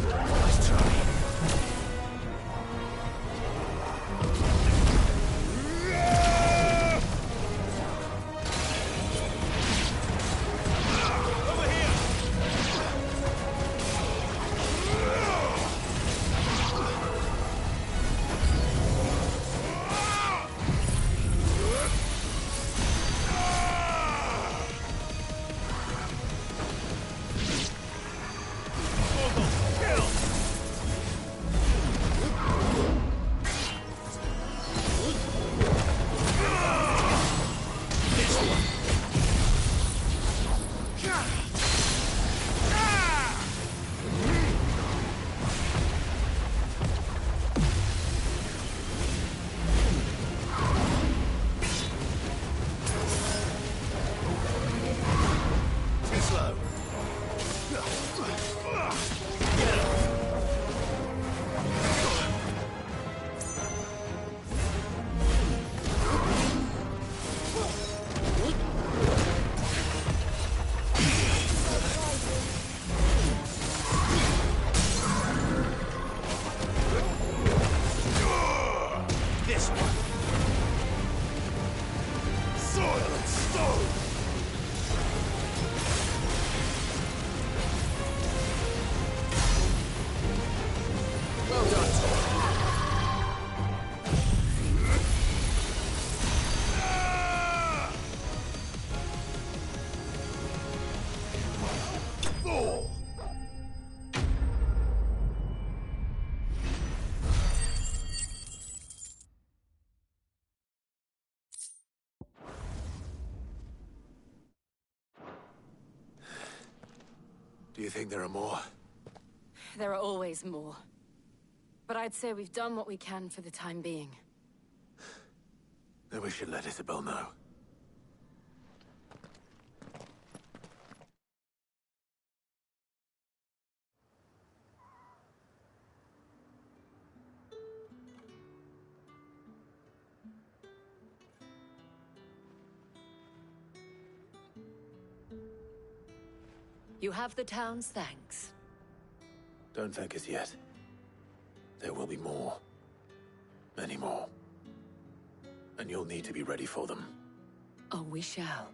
Ah! Do you think there are more? There are always more. But I'd say we've done what we can for the time being. Then we should let Isabel know. You have the town's thanks. Don't thank us yet. There will be more. Many more. And you'll need to be ready for them. Oh, we shall.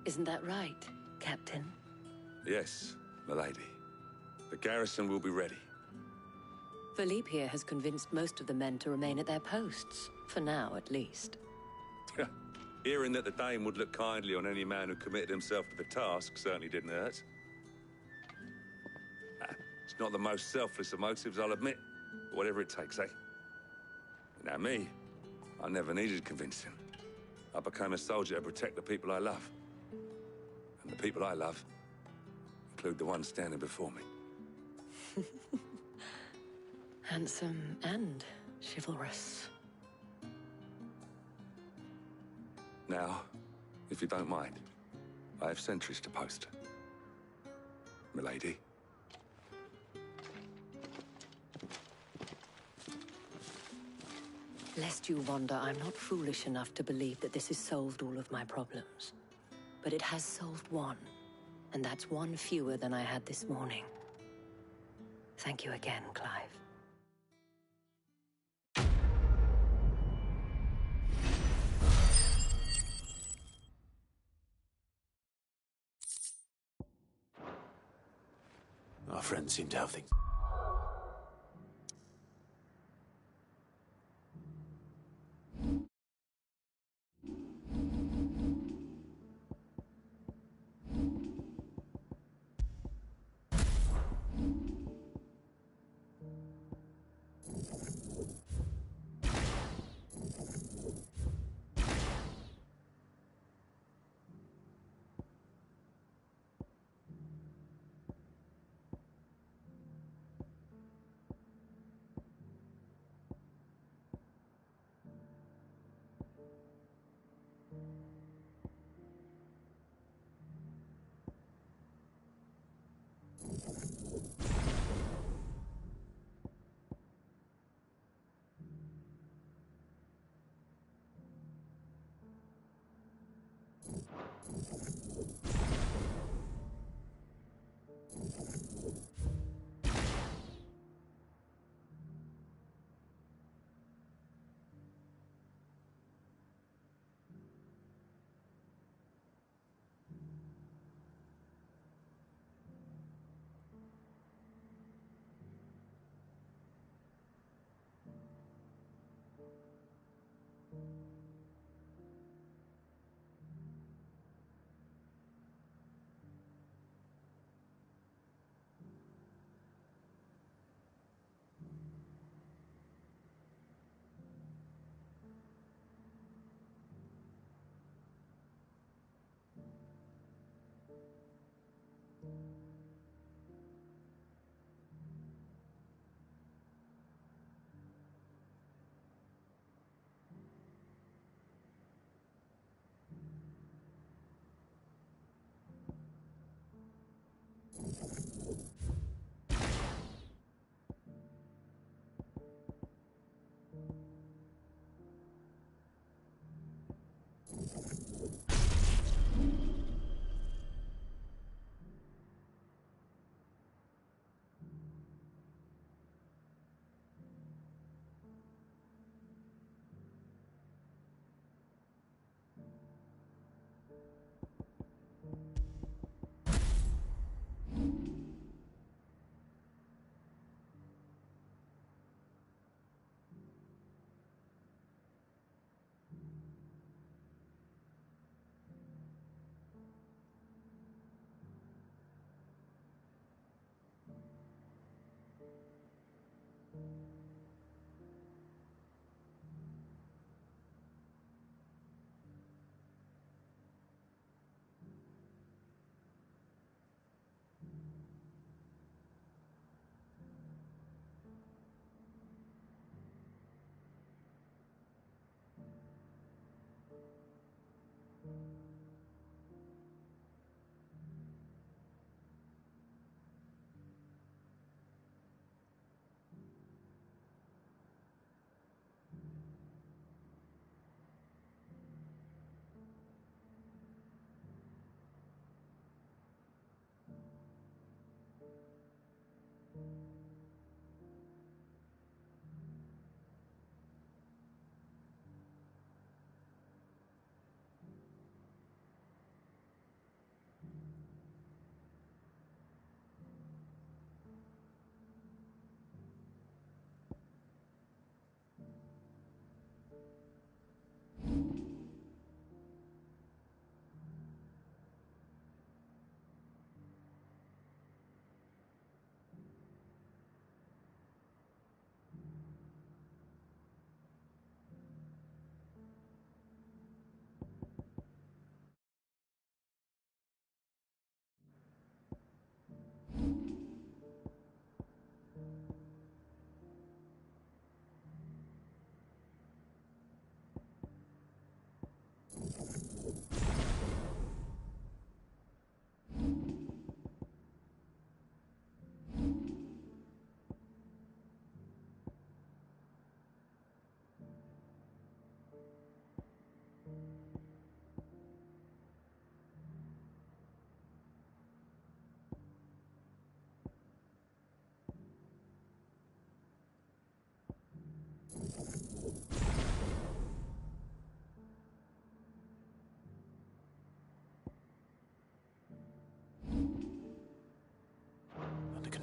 Isn't that right, Captain? Yes, milady. The garrison will be ready. Philippe here has convinced most of the men to remain at their posts. For now, at least. Hearing that the Dane would look kindly on any man who committed himself to the task certainly didn't hurt. It's not the most selfless of motives, I'll admit. But whatever it takes, eh? Now me, I never needed convincing. I became a soldier to protect the people I love. And the people I love include the ones standing before me. Handsome and chivalrous. Now, if you don't mind, I have sentries to post. Milady. Lest you wonder, I'm not foolish enough to believe that this has solved all of my problems. But it has solved one, and that's one fewer than I had this morning. Thank you again, Clive. Our friends seem to have things.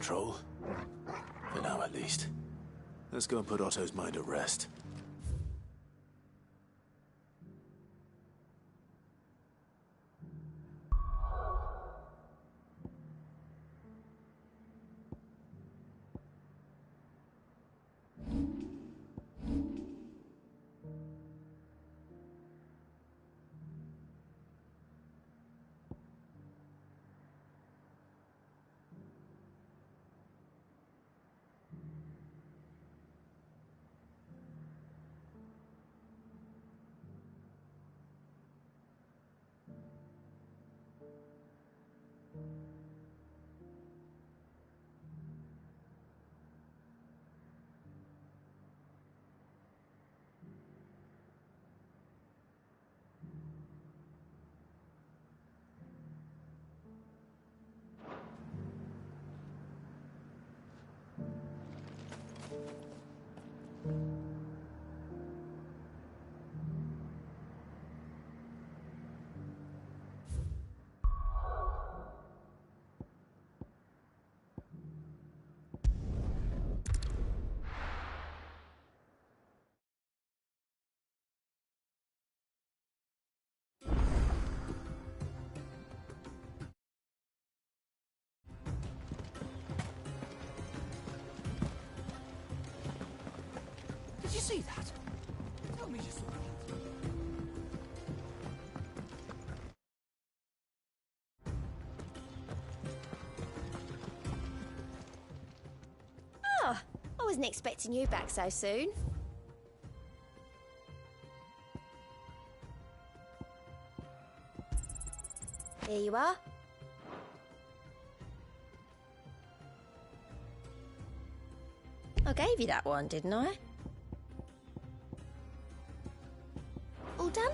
control. For now, at least. Let's go and put Otto's mind at rest. Did you see that? Tell me you saw it. Oh, I wasn't expecting you back so soon. Here you are. I gave you that one, didn't I? All done?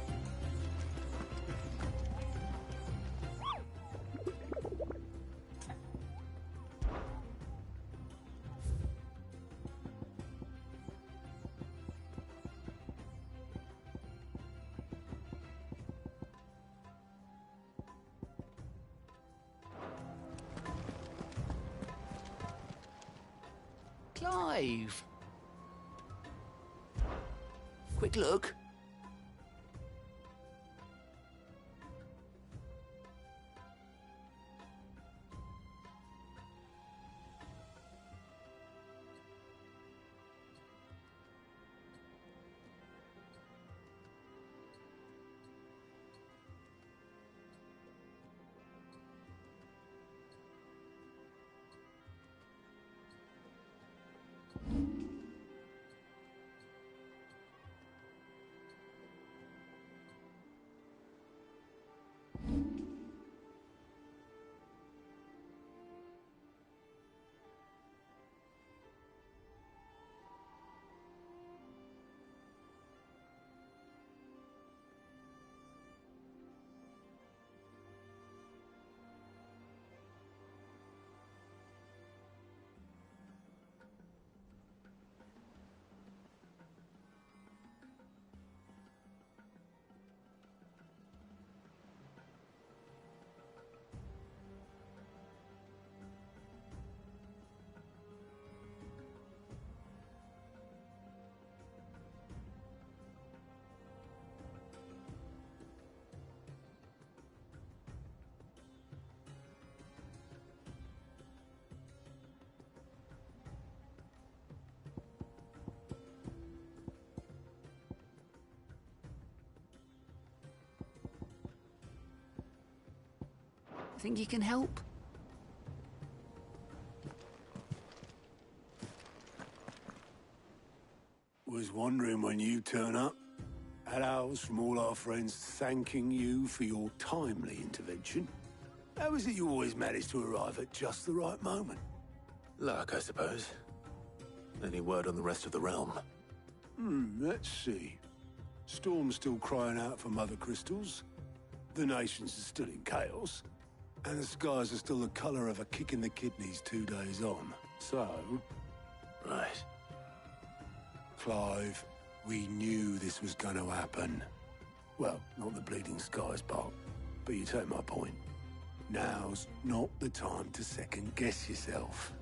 Clive. Quick look. Think you can help? Was wondering when you turn up. Had ours from all our friends thanking you for your timely intervention. How is it you always manage to arrive at just the right moment? Luck, I suppose. Any word on the rest of the realm? Let's see. Storm's still crying out for mother crystals. The nations are still in chaos. And the skies are still the colour of a kick in the kidneys 2 days on. So... Right. Clive, we knew this was going to happen. Well, not the bleeding skies part, but you take my point. Now's not the time to second-guess yourself.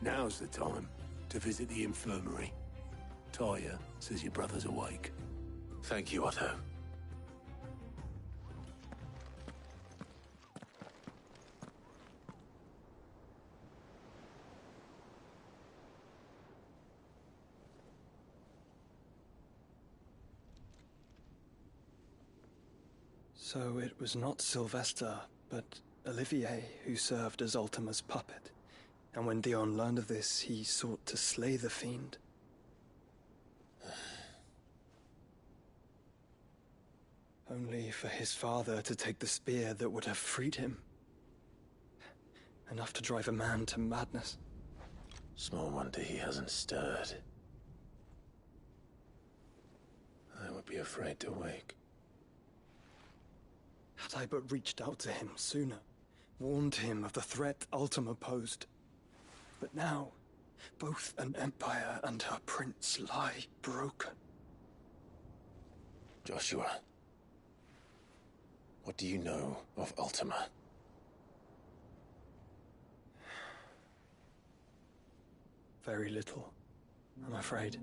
Now's the time to visit the infirmary. Talia says your brother's awake. Thank you, Otto. So it was not Sylvester, but Olivier who served as Ultima's puppet. And when Dion learned of this, he sought to slay the fiend. Only for his father to take the spear that would have freed him. Enough to drive a man to madness. Small wonder he hasn't stirred. I would be afraid to wake. Had I but reached out to him sooner, warned him of the threat Ultima posed. But now, both an empire and her prince lie broken. Joshua, what do you know of Ultima? Very little, I'm afraid.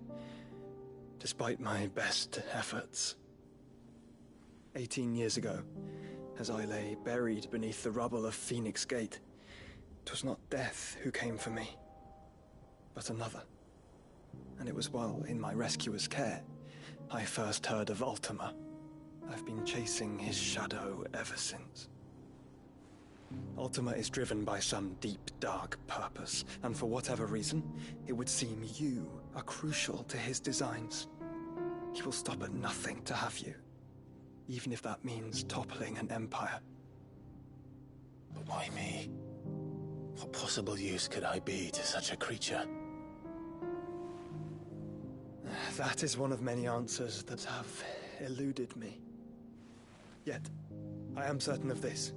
Despite my best efforts. 18 years ago, as I lay buried beneath the rubble of Phoenix Gate, 'twas not death who came for me, but another. And it was while in my rescuer's care, I first heard of Ultima. I've been chasing his shadow ever since. Ultima is driven by some deep, dark purpose, and for whatever reason, it would seem you are crucial to his designs. He will stop at nothing to have you, even if that means toppling an empire. But why me? What possible use could I be to such a creature? That is one of many answers that have eluded me. Yet, I am certain of this.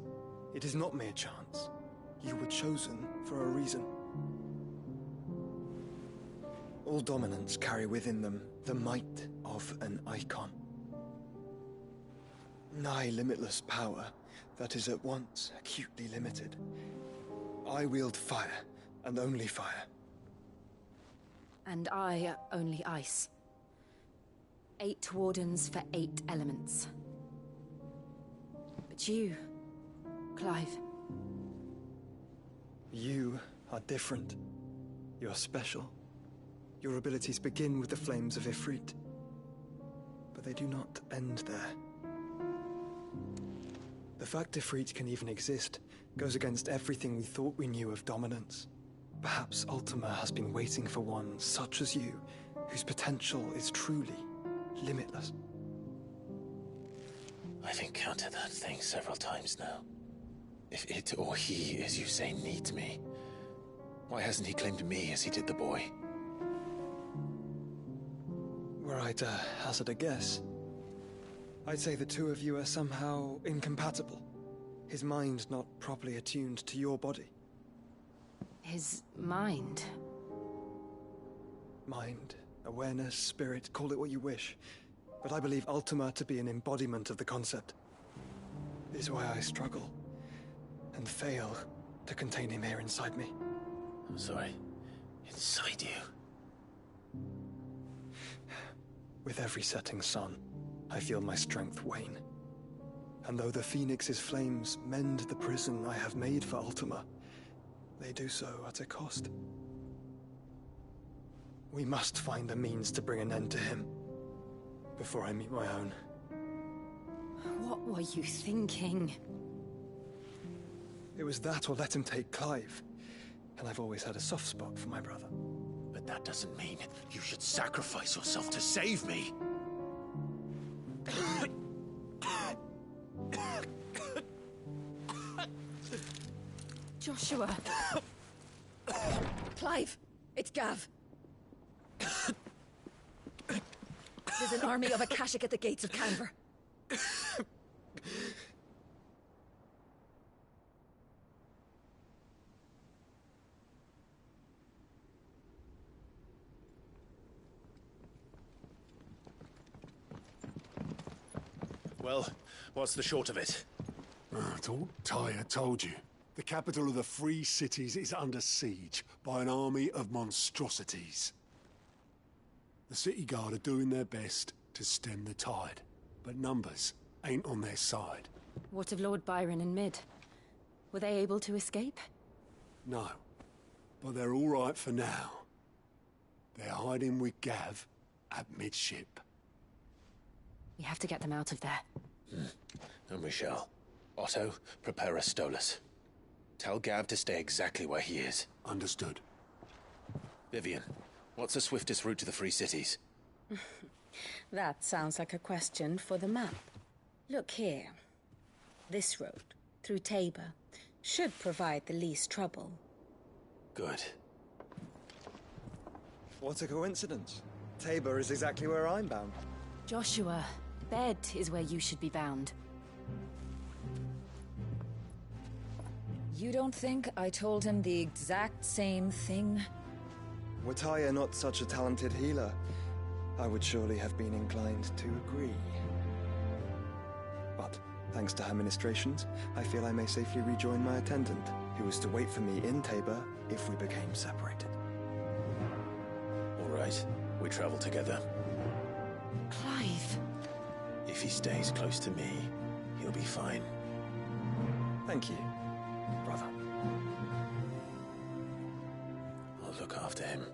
It is not mere chance. You were chosen for a reason. All dominants carry within them the might of an icon. Nigh limitless power that is at once acutely limited. I wield fire, and only fire. And I only ice. 8 wardens for 8 elements. But you, Clive. You are different. You're special. Your abilities begin with the flames of Ifrit. But they do not end there. The fact Ifrit can even exist goes against everything we thought we knew of dominance. Perhaps Ultima has been waiting for one such as you, whose potential is truly limitless. I've encountered that thing several times now. If it or he, as you say, needs me, why hasn't he claimed me as he did the boy? Were I to hazard a guess, I'd say the two of you are somehow incompatible. His mind not properly attuned to your body. His mind? Mind, awareness, spirit, call it what you wish. But I believe Ultima to be an embodiment of the concept. It is why I struggle and fail to contain him here inside me. I'm sorry. Inside you? With every setting sun, I feel my strength wane. And though the Phoenix's flames mend the prison I have made for Ultima, they do so at a cost. We must find a means to bring an end to him before I meet my own. What were you thinking? It was that or let him take Clive. And I've always had a soft spot for my brother. But that doesn't mean you should sacrifice yourself to save me. Joshua. Clive, it's Gav. There's an army of Akashic at the gates of Canver. Well, what's the short of it? I thought Tyre told you. The capital of the Free Cities is under siege by an army of monstrosities. The city guard are doing their best to stem the tide, but numbers ain't on their side. What of Lord Byron and Mid? Were they able to escape? No, but they're all right for now. They're hiding with Gav at midship. We have to get them out of there. And we shall. Otto, prepare a Stolas. Tell Gav to stay exactly where he is. Understood. Vivian, what's the swiftest route to the Free Cities? That sounds like a question for the map. Look here. This road, through Tabor, should provide the least trouble. Good. What a coincidence. Tabor is exactly where I'm bound. Joshua, Bed is where you should be bound. You don't think I told him the exact same thing? Were Taya not such a talented healer, I would surely have been inclined to agree. But, thanks to her ministrations, I feel I may safely rejoin my attendant, who was to wait for me in Tabor if we became separated. All right, we travel together. Clive. If he stays close to me, he'll be fine. Thank you, brother. I'll look after him.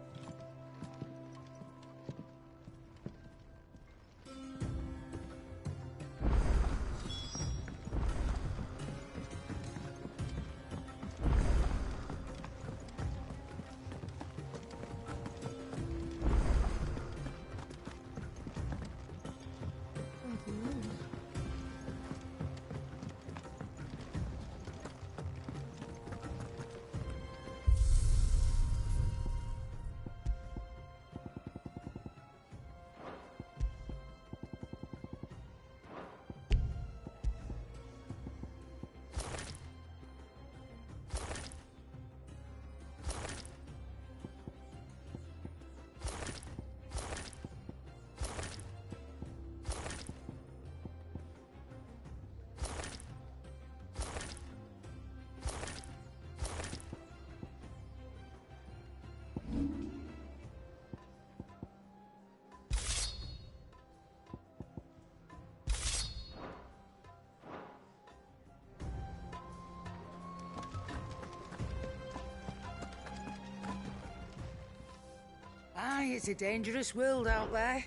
Aye, it's a dangerous world out there.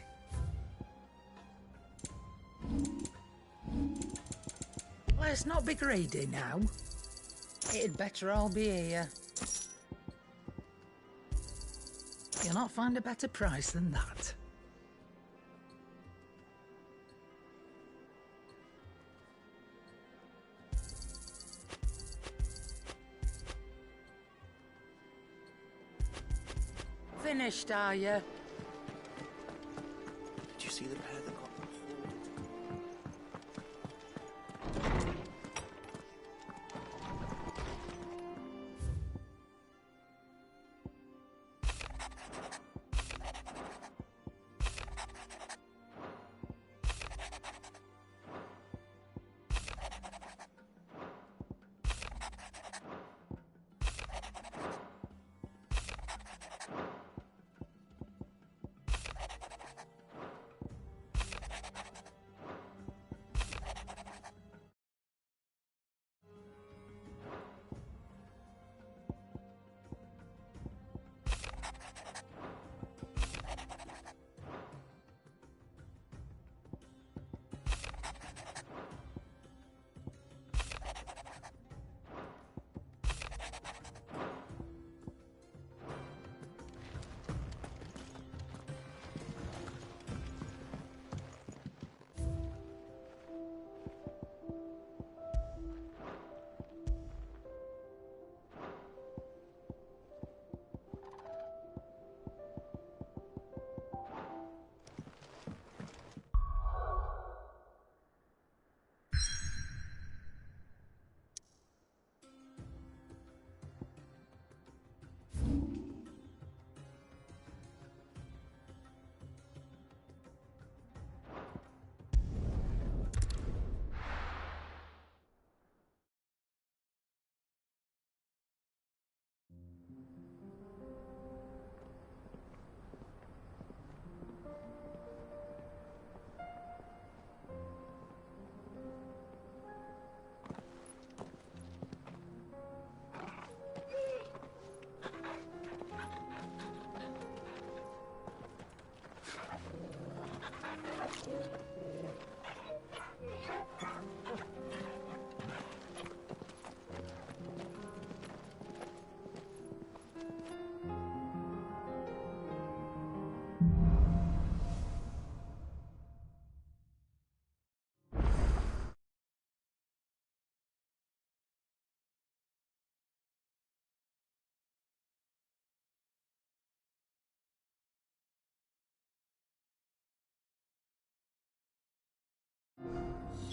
Let's not be greedy now. It'd better all be here. You'll not find a better price than that. Finished, are you? Did you see the pair that got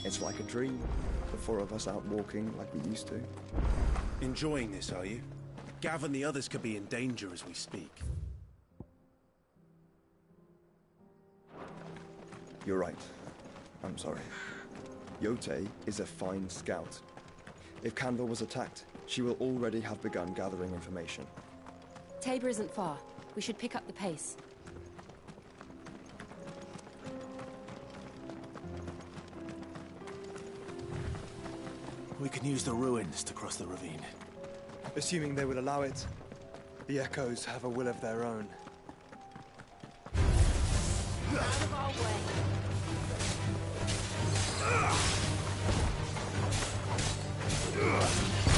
It's like a dream. The four of us out walking like we used to. Enjoying this, are you? Gav and the others could be in danger as we speak. You're right. I'm sorry. Yote is a fine scout. If Canville was attacked, she will already have begun gathering information. Tabor isn't far. We should pick up the pace. We can use the ruins to cross the ravine. Assuming they will allow it, the Echoes have a will of their own. Out of our way.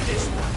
This one.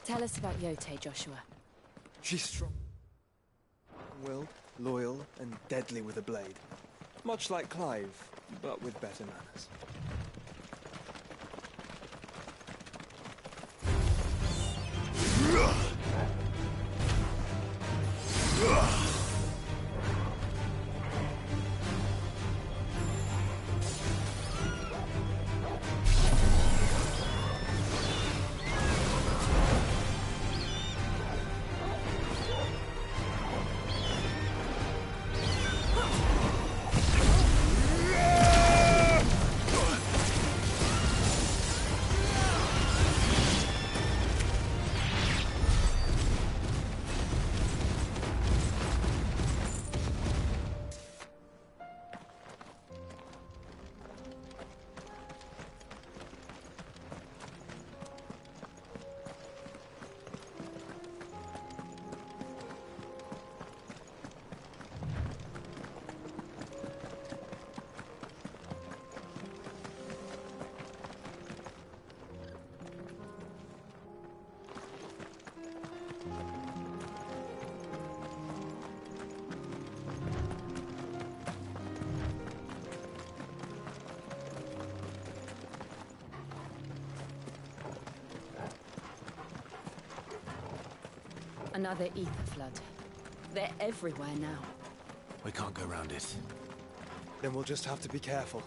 Tell us about Yote, Joshua. She's strong. Willed, loyal, and deadly with a blade. Much like Clive, but with better manners. Another ether flood. They're everywhere now. We can't go around it. Then we'll just have to be careful.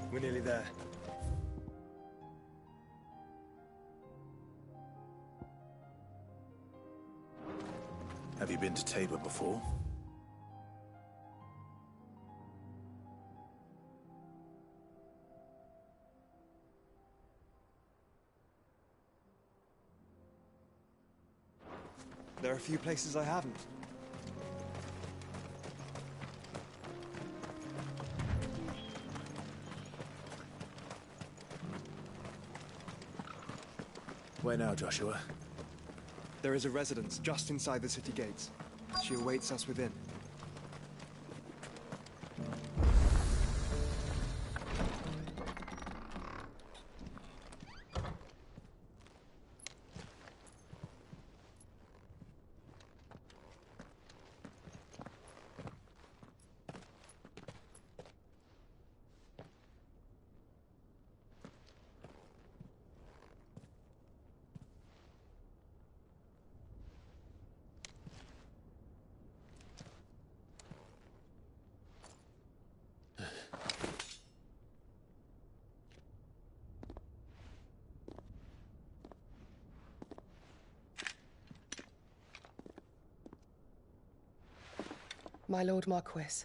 We're nearly there. Have you been to Tabor before? There are a few places I haven't. Where now, Joshua? There is a residence just inside the city gates. She awaits us within. My Lord Marquis,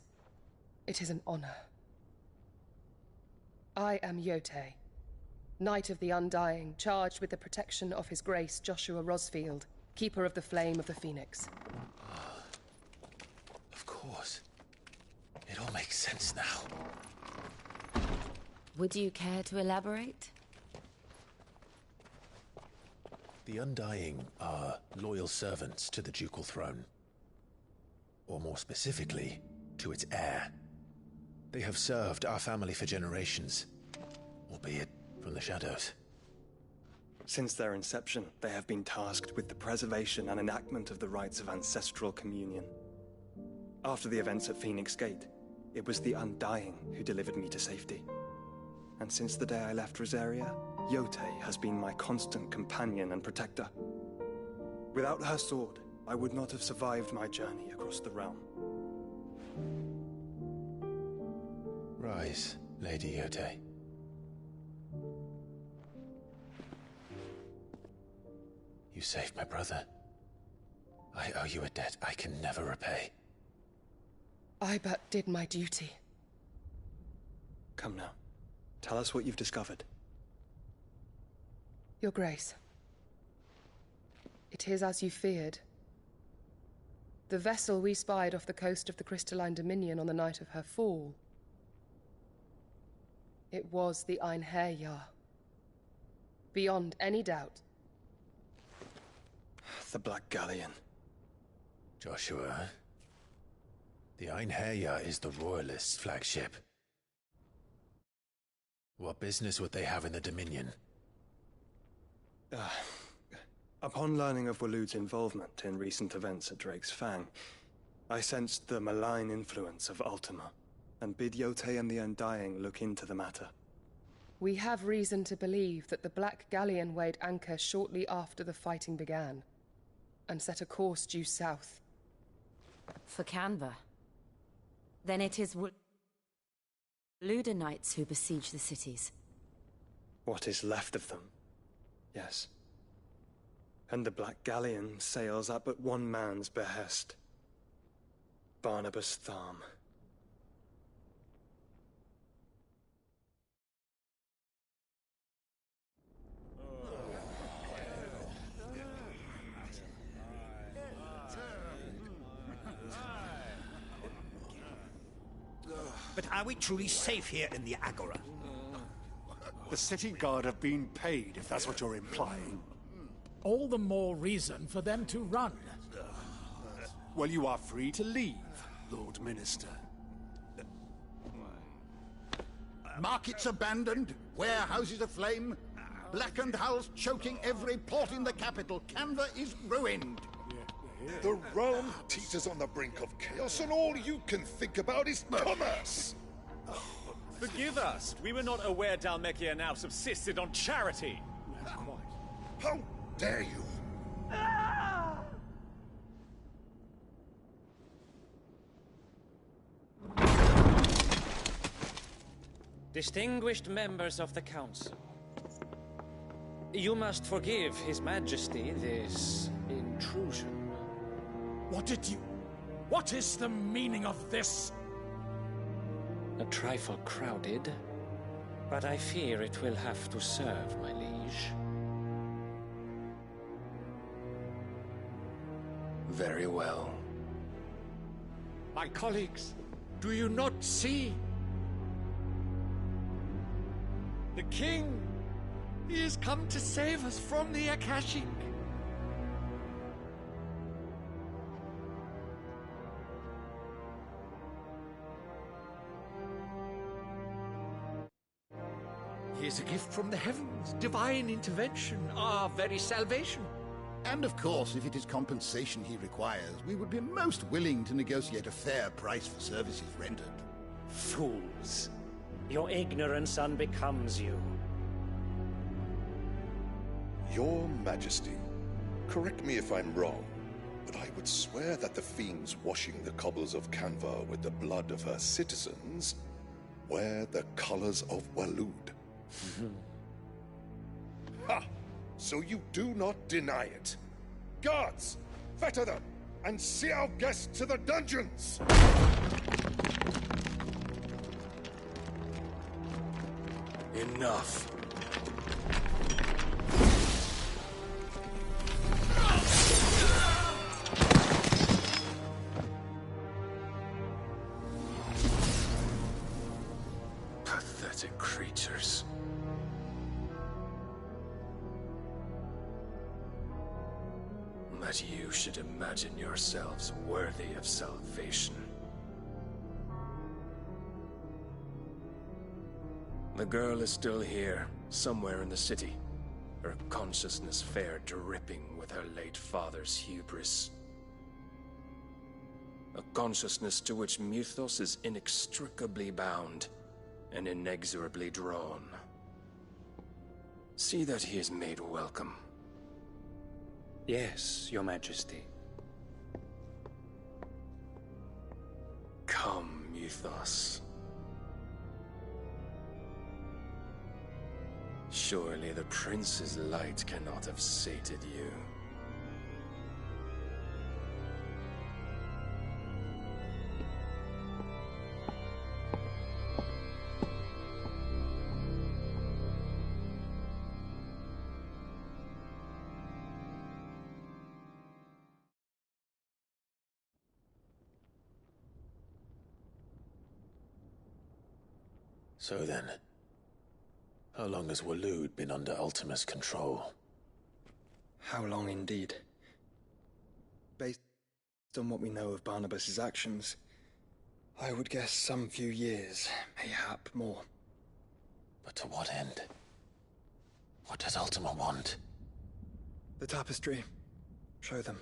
it is an honor. I am Yote, Knight of the Undying, charged with the protection of His Grace Joshua Rosfield, Keeper of the Flame of the Phoenix. Of course. It all makes sense now. Would you care to elaborate? The Undying are loyal servants to the ducal throne. Or more specifically, to its heir. They have served our family for generations, albeit from the shadows. Since their inception, they have been tasked with the preservation and enactment of the rites of ancestral communion. After the events at Phoenix Gate, it was the Undying who delivered me to safety. And since the day I left Rosaria, Yotei has been my constant companion and protector. Without her sword, I would not have survived my journey across the realm. Rise, Lady Yotei. You saved my brother. I owe you a debt I can never repay. I but did my duty. Come now. Tell us what you've discovered. Your Grace. It is as you feared. The vessel we spied off the coast of the Crystalline Dominion on the night of her fall. It was the Einherjar. Beyond any doubt. The Black Galleon. Joshua, the Einherjar is the Royalists' flagship. What business would they have in the Dominion? Upon learning of Waloed's involvement in recent events at Drake's Fang, I sensed the malign influence of Ultima, and bid Yotei and the Undying look into the matter. We have reason to believe that the Black Galleon weighed anchor shortly after the fighting began, and set a course due south. For Canva. Then it is Waloed knights who besiege the cities. What is left of them, yes. And the Black Galleon sails at but one man's behest. Barnabas Tharm. But are we truly safe here in the Agora? The city guard have been paid, if that's what you're implying. All the more reason for them to run. Well, you are free to leave, Lord Minister. Markets abandoned, warehouses aflame, blackened hulls choking every port in the capital. Canva is ruined. The realm teeters on the brink of chaos, and all you can think about is commerce! Forgive us. We were not aware Dhalmekia now subsisted on charity. How dare you? Distinguished members of the Council, you must forgive His Majesty this intrusion. What is the meaning of this? A trifle crowded, but I fear it will have to serve, my liege. Very well. My colleagues, do you not see? The King! He has come to save us from the Akashic! He is a gift from the heavens, divine intervention, our very salvation. And of course, if it is compensation he requires, we would be most willing to negotiate a fair price for services rendered. Fools. Your ignorance unbecomes you. Your Majesty, correct me if I'm wrong, but I would swear that the fiends washing the cobbles of Canva with the blood of her citizens wear the colors of Waloed. Ha! So you do not deny it. Guards, fetter them, and see our guests to the dungeons! Enough. Pathetic creatures. that you should imagine yourselves worthy of salvation. The girl is still here, somewhere in the city, her consciousness fair dripping with her late father's hubris. A consciousness to which Mythos is inextricably bound and inexorably drawn. See that he is made welcome. Yes, Your Majesty. Come, Mythos. Surely the Prince's light cannot have sated you. So then, how long has Waloed been under Ultima's control? How long indeed? Based on what we know of Barnabas's actions, I would guess some few years, mayhap more. But to what end? What does Ultima want? The tapestry. Show them.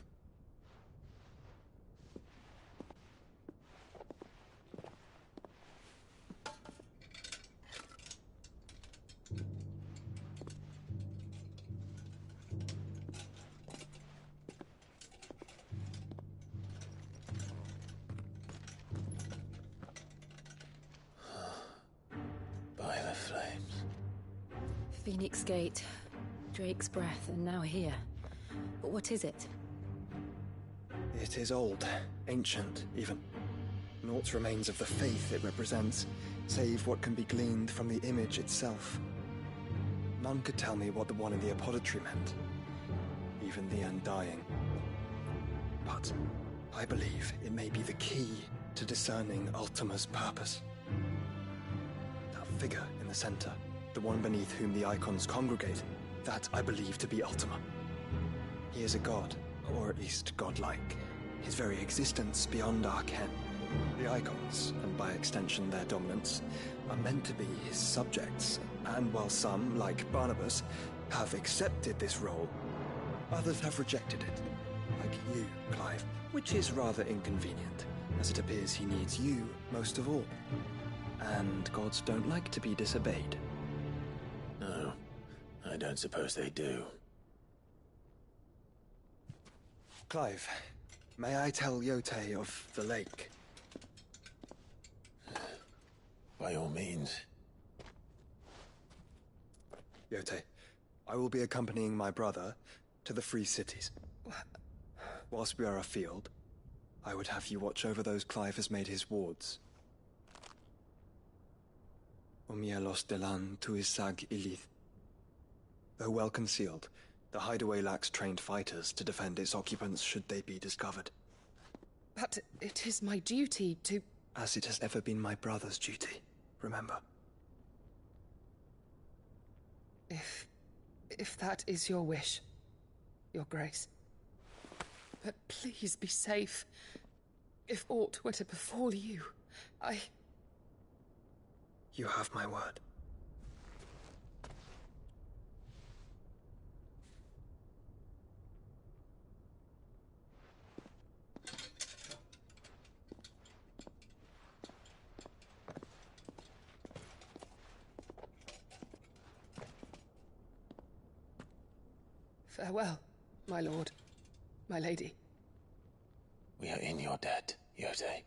By the flames. Phoenix Gate, Drake's Breath, and now here. But what is it? It is old, ancient, even. Naught remains of the faith it represents, save what can be gleaned from the image itself. None could tell me what the one in the apothecary meant, even the Undying. But I believe it may be the key to discerning Ultima's purpose. That figure in the center, the one beneath whom the icons congregate, that I believe to be Ultima. He is a god, or at least godlike, his very existence beyond our ken. The icons, and by extension their dominants, are meant to be his subjects, and while some, like Barnabas, have accepted this role, others have rejected it, like you, Clive, which is rather inconvenient, as it appears he needs you most of all. And gods don't like to be disobeyed. No, I don't suppose they do. Clive, may I tell Yote of the lake? By all means. Yote, I will be accompanying my brother to the Free Cities. Whilst we are afield, I would have you watch over those Clive has made his wards. Omielos delan tuisag ilith. Though well concealed, the hideaway lacks trained fighters to defend its occupants should they be discovered. But it is my duty to... As it has ever been my brother's duty, remember. If that is your wish, Your Grace. But please be safe. If aught were to befall you, You have my word. Farewell, my lord, my lady. We are in your debt, Yote.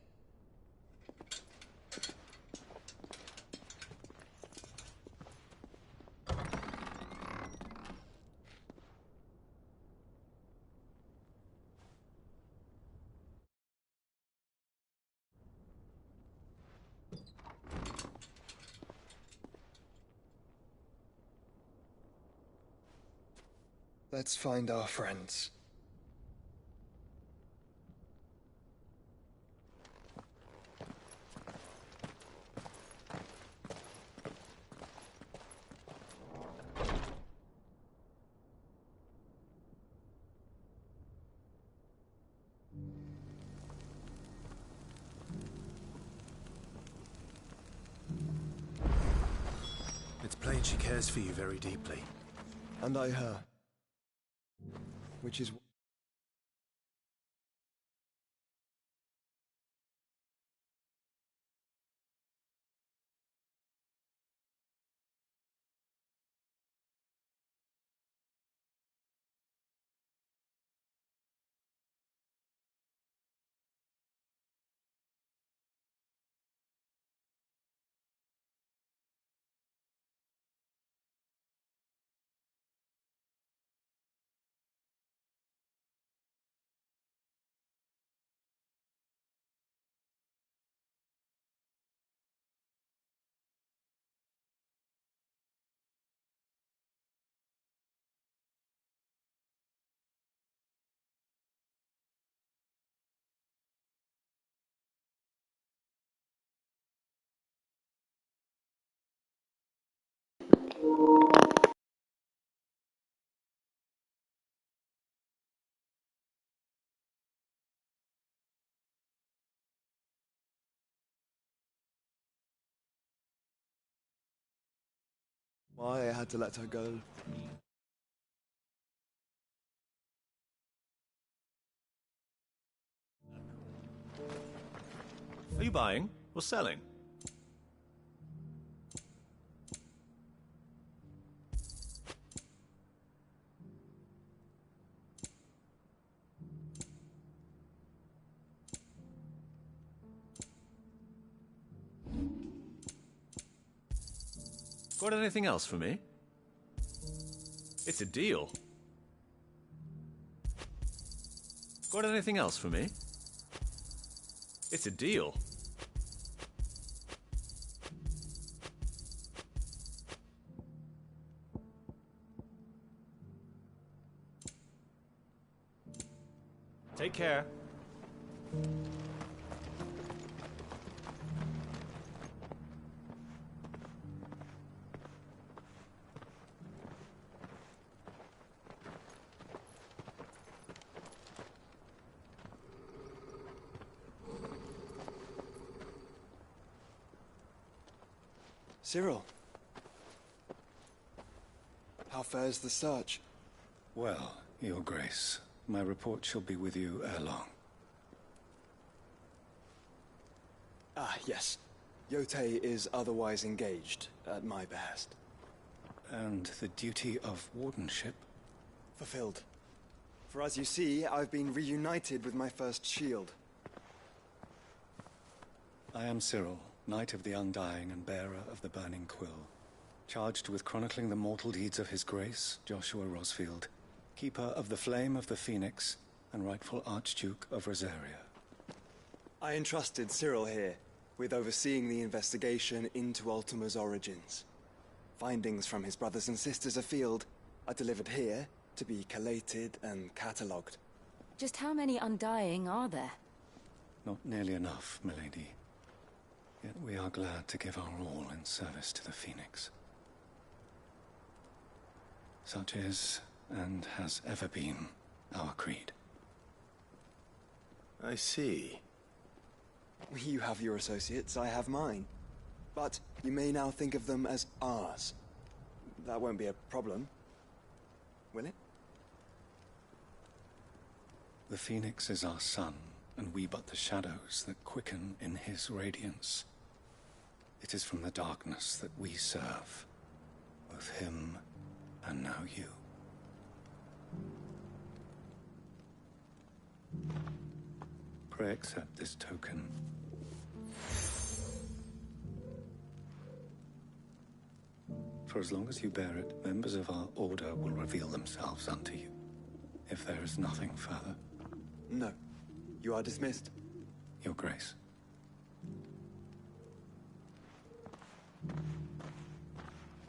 Let's find our friends. She cares for you very deeply. And I her. Which is... Why I had to let her go. Are you buying or selling? Got anything else for me? It's a deal. Got anything else for me? It's a deal. Take care. Cyril. How fares the search? Well, Your Grace, my report shall be with you ere long. Ah, yes. Yotei is otherwise engaged, at my behest. And the duty of wardenship? Fulfilled. For as you see, I've been reunited with my first shield. I am Cyril, Knight of the Undying and bearer of the Burning Quill, charged with chronicling the mortal deeds of His Grace, Joshua Rosfield, Keeper of the Flame of the Phoenix and rightful Archduke of Rosaria. I entrusted Cyril here with overseeing the investigation into Ultima's origins. Findings from his brothers and sisters afield are delivered here to be collated and catalogued. Just how many Undying are there? Not nearly enough, milady. Yet we are glad to give our all in service to the Phoenix. Such is, and has ever been, our creed. I see. You have your associates, I have mine. But you may now think of them as ours. That won't be a problem, will it? The Phoenix is our sun, and we but the shadows that quicken in his radiance. It is from the darkness that we serve, both him and now you. Pray accept this token. For as long as you bear it, members of our order will reveal themselves unto you. If there is nothing further. No. You are dismissed. Your Grace.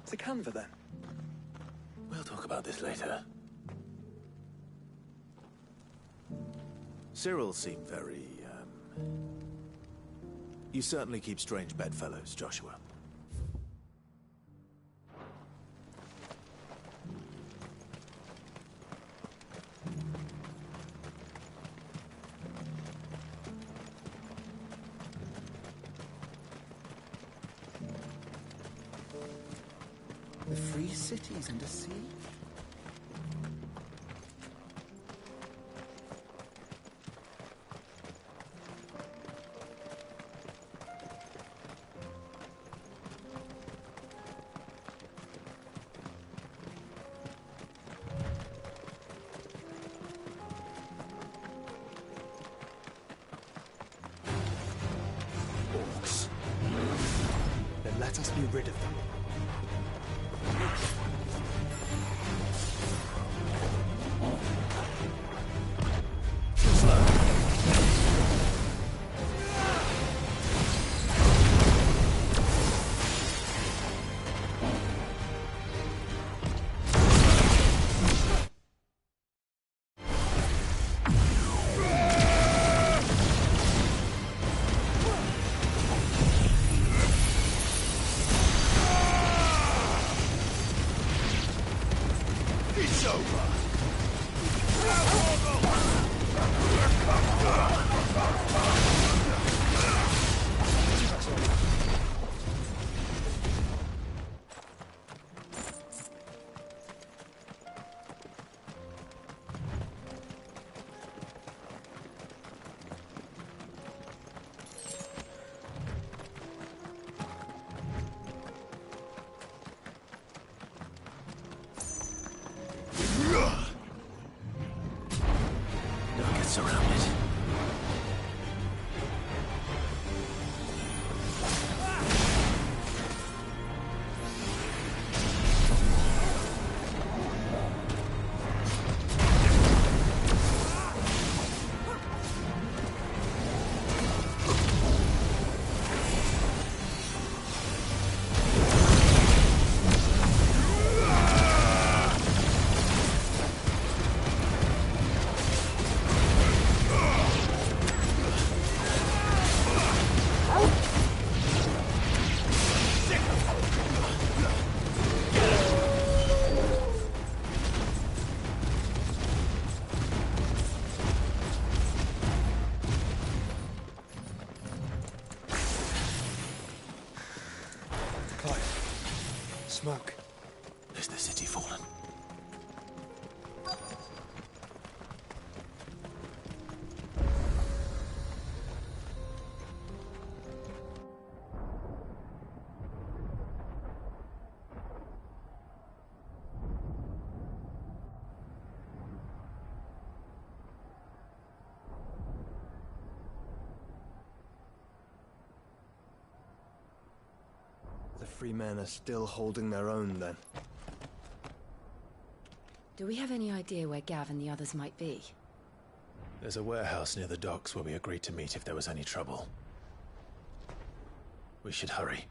To Canva, then. We'll talk about this later. Cyril seemed very, You certainly keep strange bedfellows, Joshua. cities and a sea. Orcs. Then let us be rid of them. Surrounded. Smoke. Is the city fallen? The free men are still holding their own, then. Do we have any idea where Gav and the others might be? There's a warehouse near the docks where we agreed to meet if there was any trouble. We should hurry.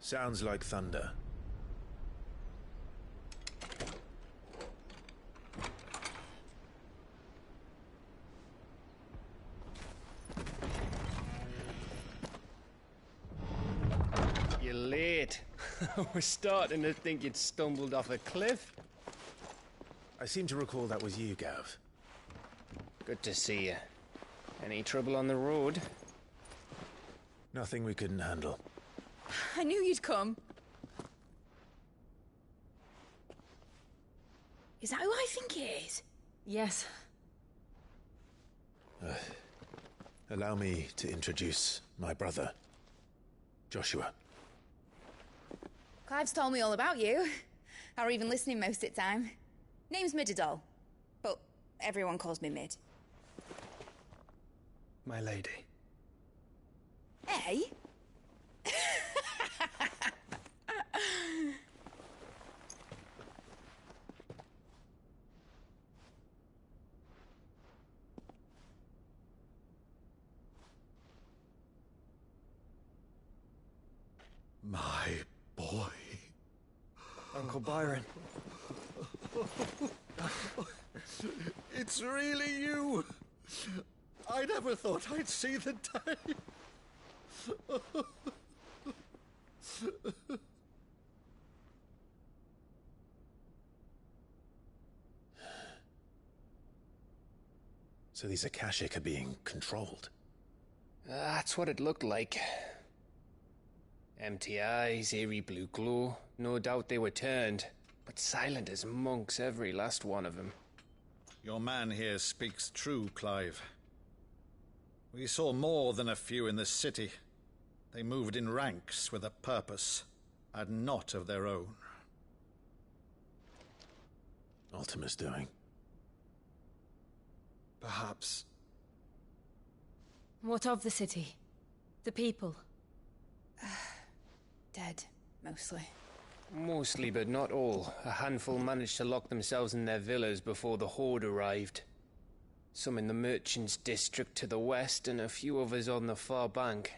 Sounds like thunder. You're late. We're starting to think you'd stumbled off a cliff. I seem to recall that was you, Gav. Good to see you. Any trouble on the road? Nothing we couldn't handle. I knew you'd come. Is that who I think it is? Yes. Allow me to introduce my brother. Joshua. Clive's told me all about you. Or even listening most of the time. Name's Midadol, but everyone calls me Mid. My lady. Eh? My boy. Uncle Byron. It's really you. I never thought I'd see the day. So these Akashic are being controlled? That's what it looked like. Empty eyes, eerie blue glow. No doubt they were turned, but silent as monks, every last one of them. Your man here speaks true, Clive. We saw more than a few in this city. They moved in ranks with a purpose, and not of their own. Ultima's doing. Perhaps. What of the city? The people? Dead, mostly. Mostly, but not all. A handful managed to lock themselves in their villas before the Horde arrived. Some in the Merchants' District to the west, and a few others on the far bank.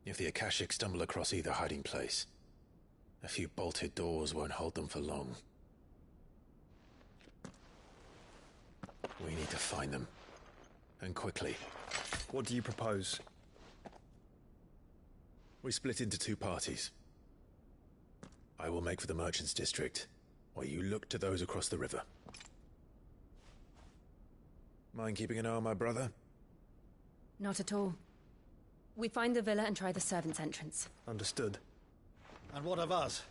If the Akashic stumble across either hiding place, a few bolted doors won't hold them for long. We need to find them. And quickly. What do you propose? We split into two parties. I will make for the Merchants' District, while you look to those across the river. Mind keeping an eye on my brother? Not at all. We find the villa and try the servants' entrance. Understood. And what of us?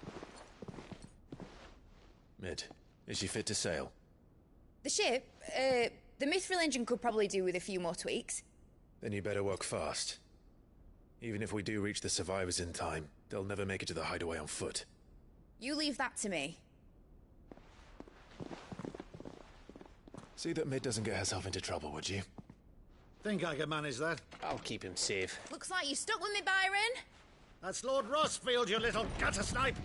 Mid, is she fit to sail? The ship, the Mithril engine could probably do with a few more tweaks. Then you better work fast. Even if we do reach the survivors in time, they'll never make it to the hideaway on foot. You leave that to me. See that Mid doesn't get herself into trouble, would you? Think I can manage that? I'll keep him safe. Looks like you stuck with me, Byron. That's Lord Rossfield, you little gutter snipe!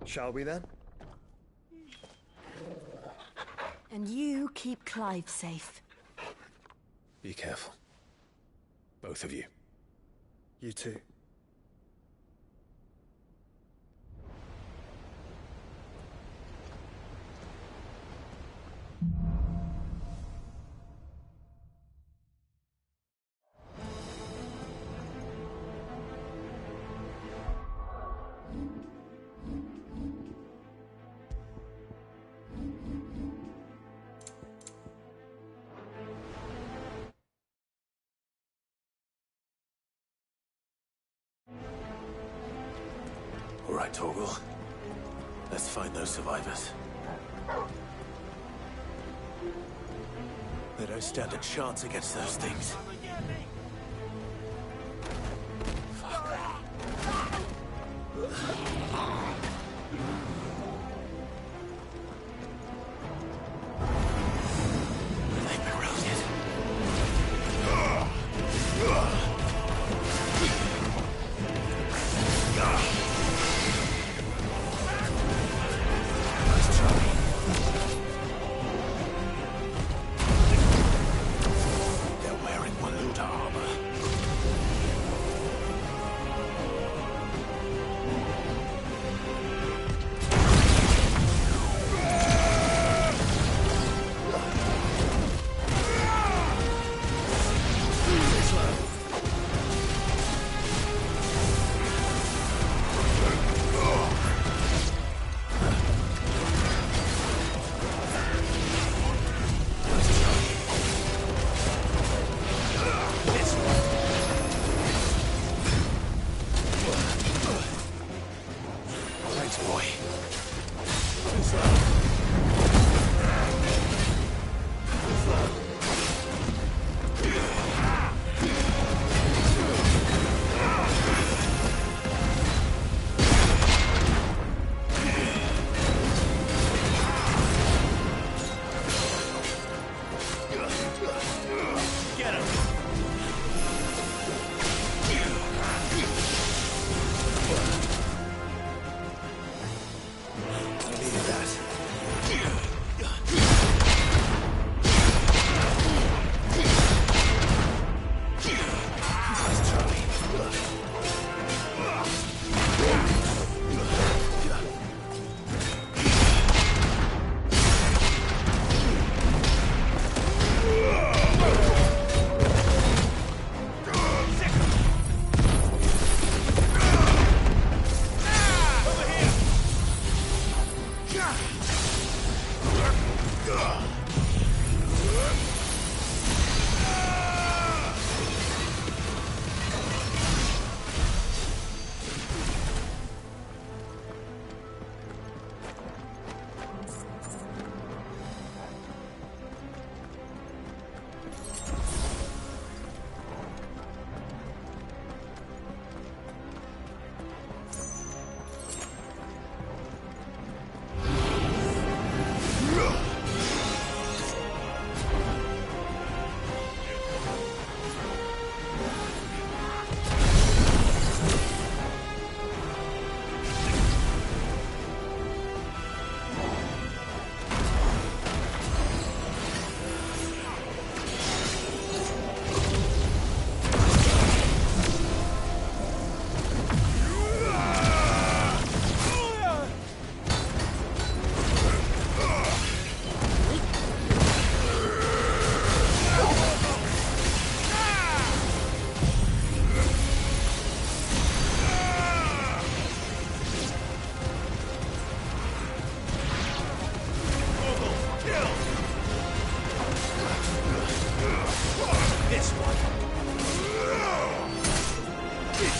Shall we then? And you keep Clive safe. Be careful. Both of you. You too. All right, Torgal. Let's find those survivors. They don't stand a chance against those things. They're wearing Waluda armor.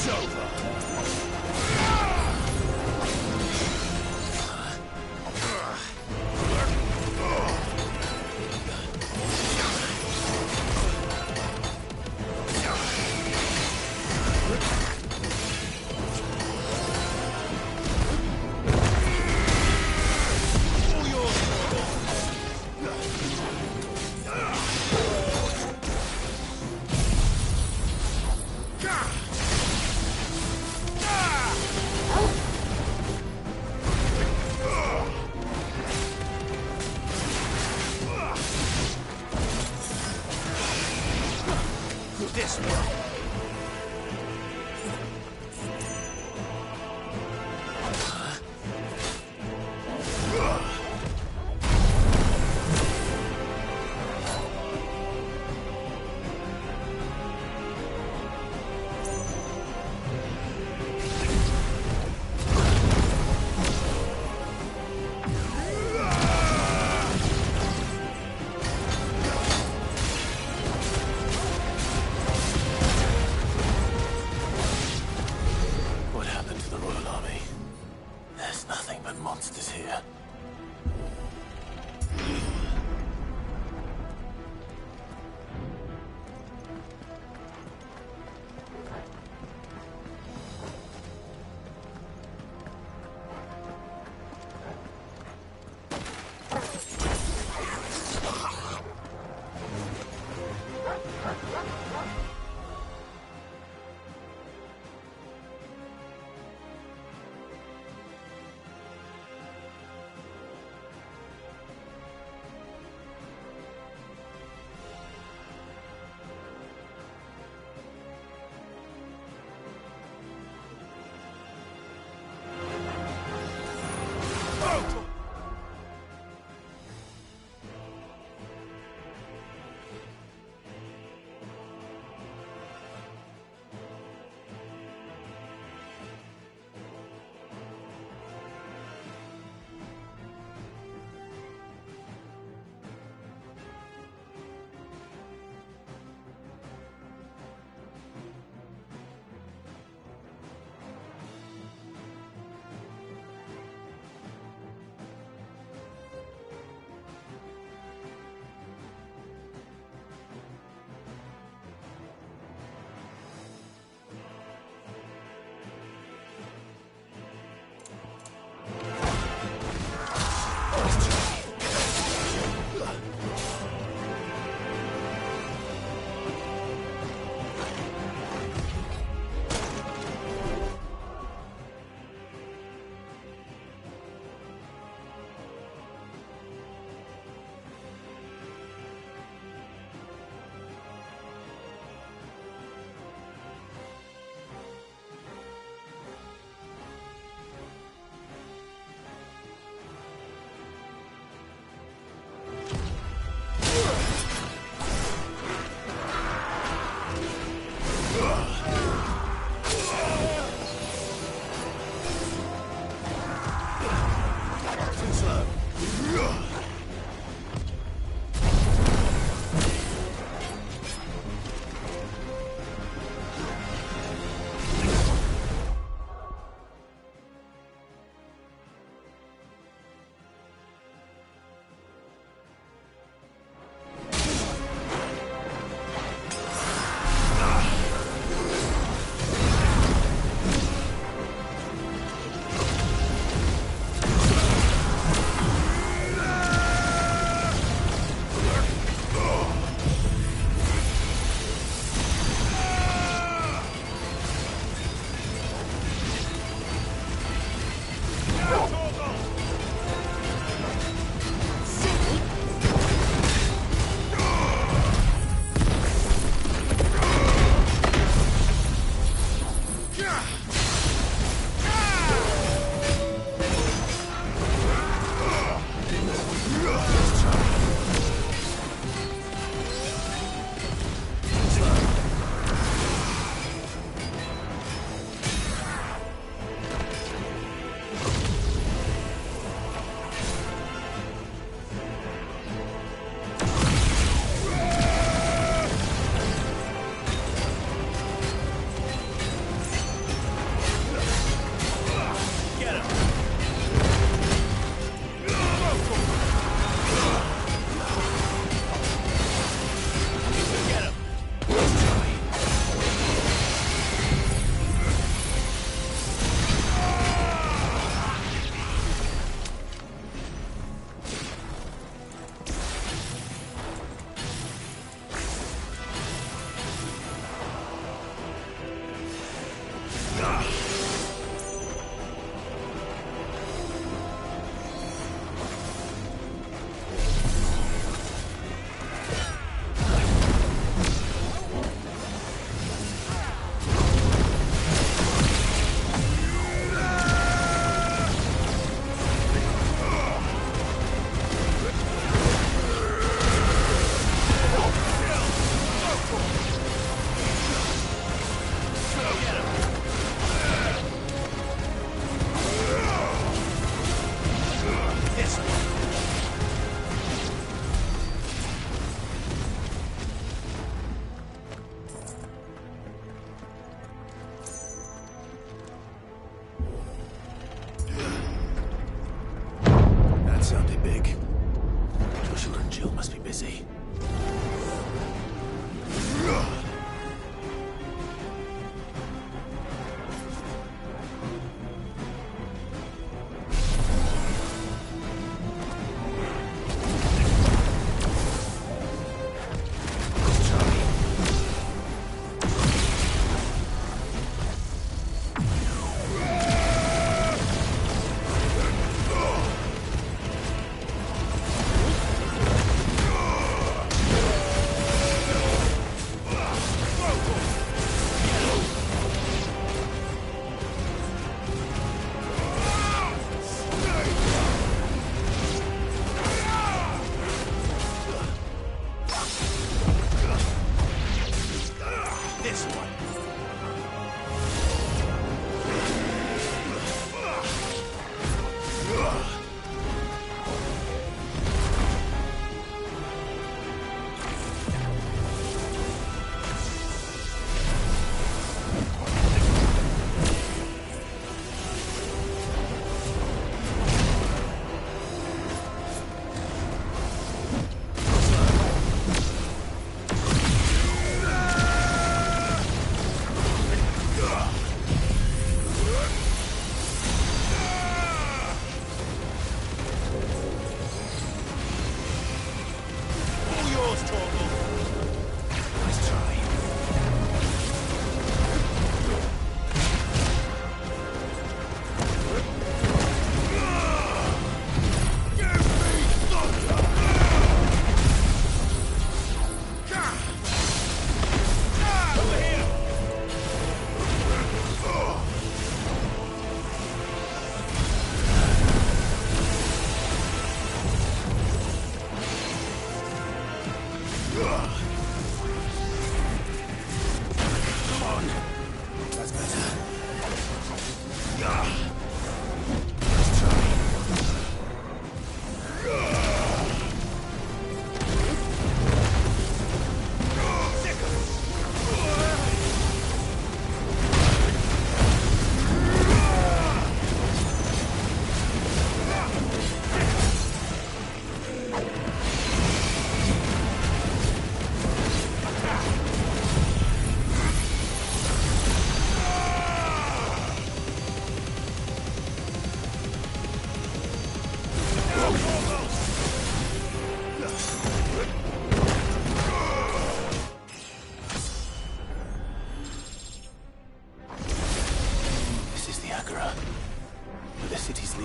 It's over. This way. What happened to the Royal Army? There's nothing but monsters here.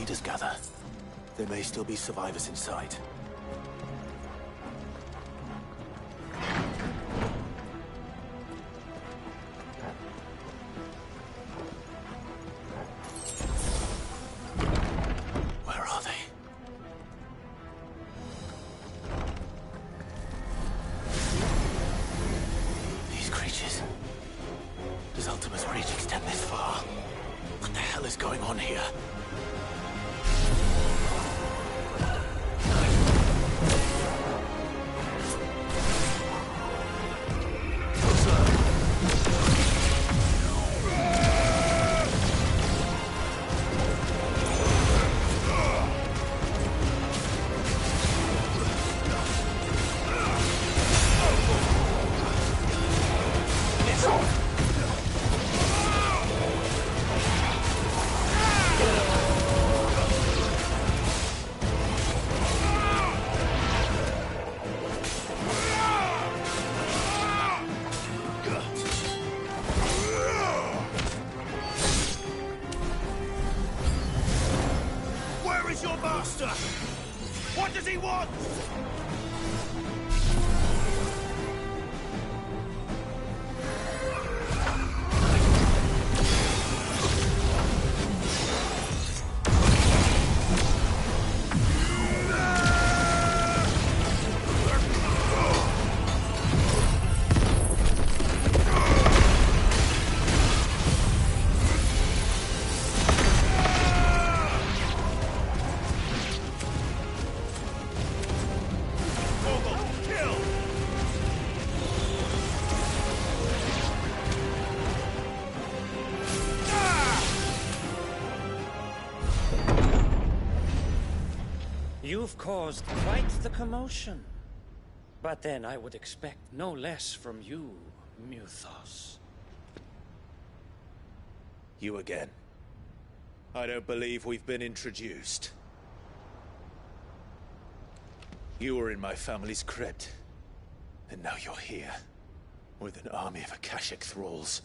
leaders gather, there may still be survivors inside. Where are they? These creatures. Does Ultima's reach extend this far? What the hell is going on here? What does he want? You've caused quite the commotion. But then I would expect no less from you, Muthos. You again. I don't believe we've been introduced. You were in my family's crypt. And now you're here. With an army of Akashic thralls.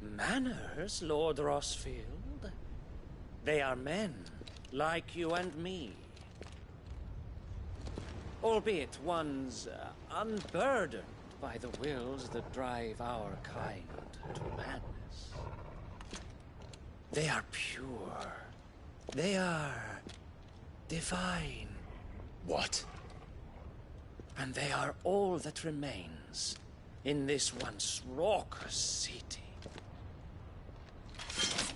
Manners, Lord Rosfield? They are men, like you and me. Albeit ones unburdened by the wills that drive our kind to madness. They are pure. They are divine. What? And they are all that remains in this once raucous city.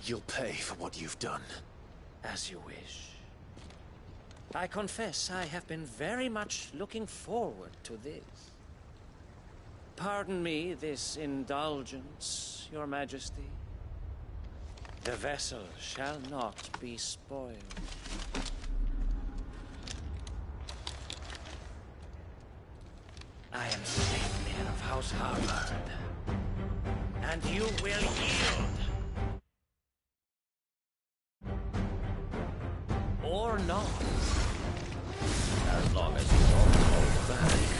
You'll pay for what you've done. As you wish. I confess I have been very much looking forward to this. Pardon me this indulgence, Your Majesty. The vessel shall not be spoiled. I am Sleipnir of House Harvard, and you will yield. Or not. As long as you don't hold back.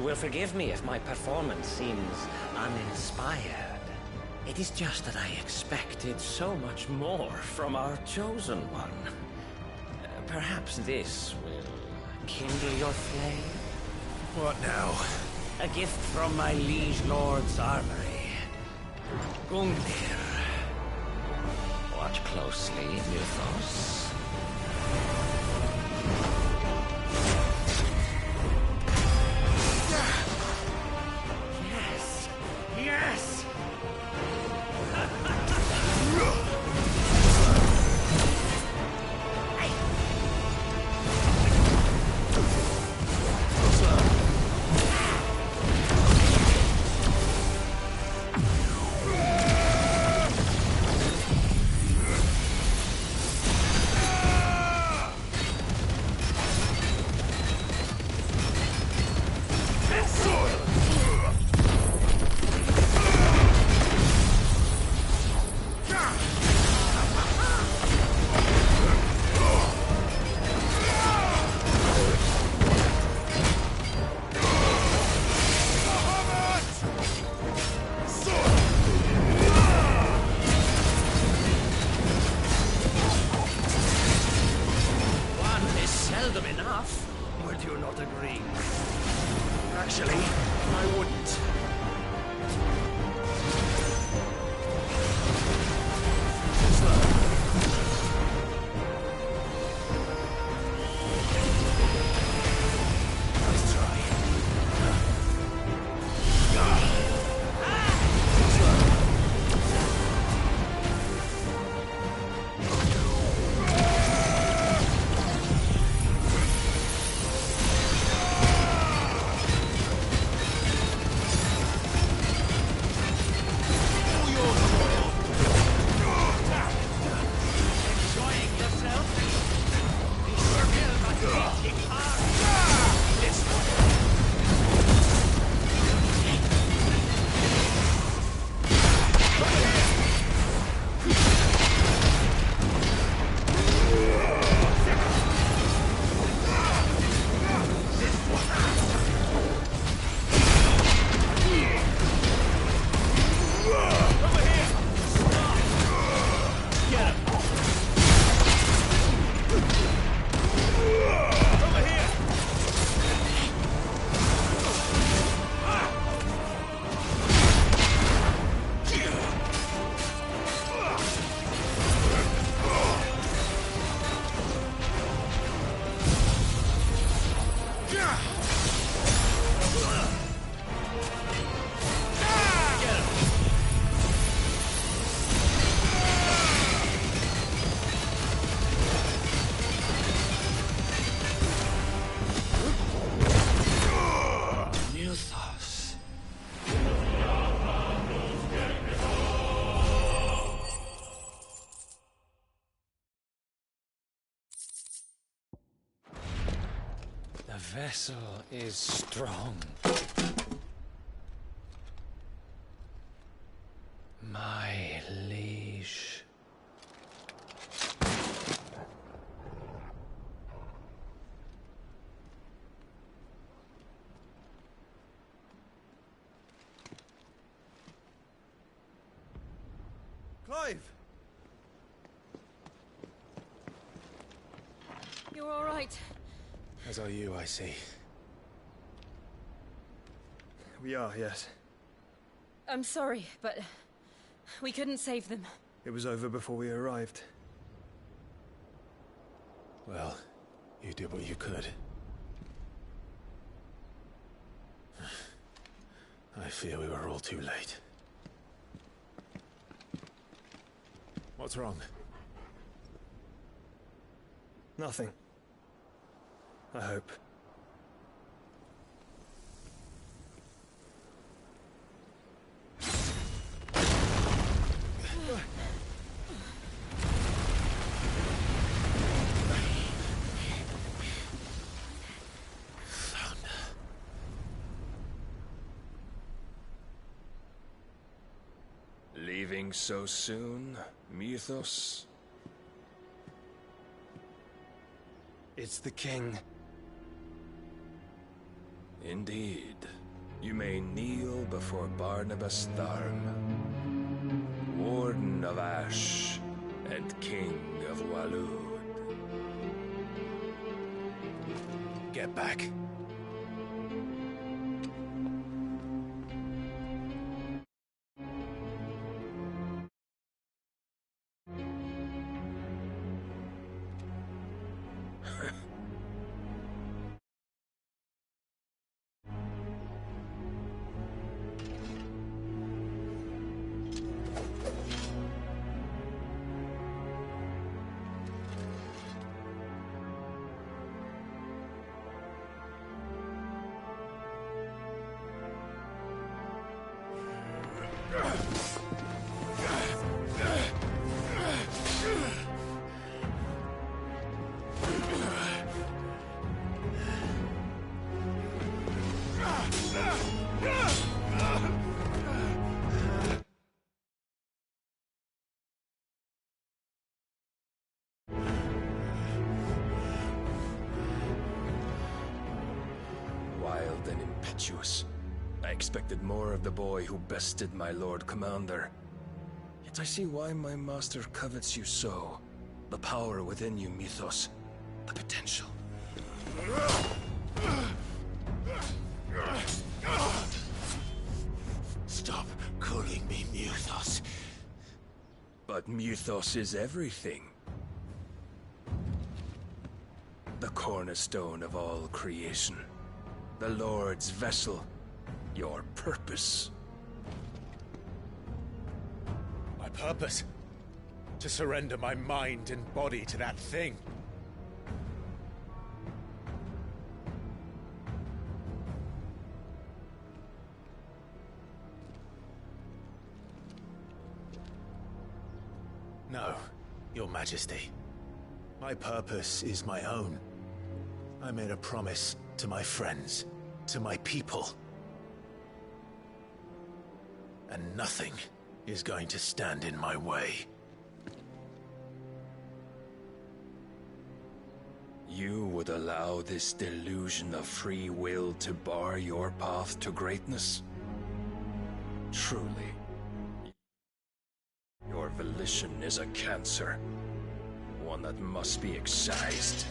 will forgive me if my performance seems uninspired. It is just that I expected so much more from our chosen one. Perhaps this will kindle your flame? What now? A gift from my liege lord's armory. Gungnir. Watch closely, Mythos. Yes! Yes! The vessel is strong. My liege. Clive! You're all right. As are you, I see. We are, yes. I'm sorry, but we couldn't save them. It was over before we arrived. Well, you did what you could. I fear we were all too late. What's wrong? Nothing. I hope. Leaving so soon, Mythos? It's the king. Indeed. You may kneel before Barnabas Tharm, Warden of Ash and King of Waloed. Get back. Wild and impetuous. I expected more of the boy who bested my Lord Commander. Yet I see why my master covets you so. The power within you, Mythos. The potential. Stop calling me Mythos. But Mythos is everything. The cornerstone of all creation. The Lord's vessel. Your purpose. My purpose? To surrender my mind and body to that thing. No, Your Majesty. My purpose is my own. I made a promise to my friends, to my people. And nothing is going to stand in my way. You would allow this delusion of free will to bar your path to greatness? Truly, your volition is a cancer, one that must be excised.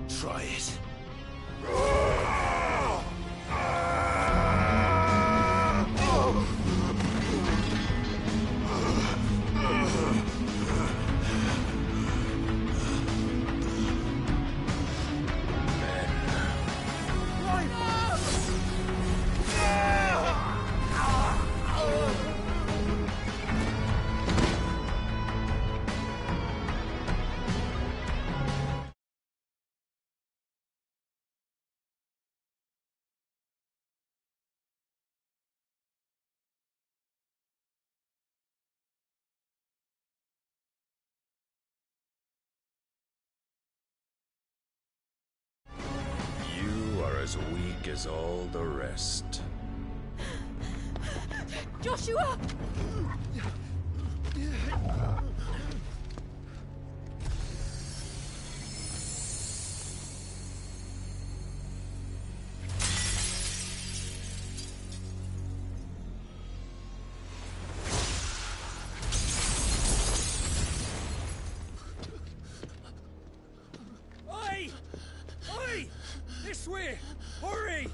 Try it. You are as weak as all the rest. Joshua! Oi! Oi! This way! Hurry!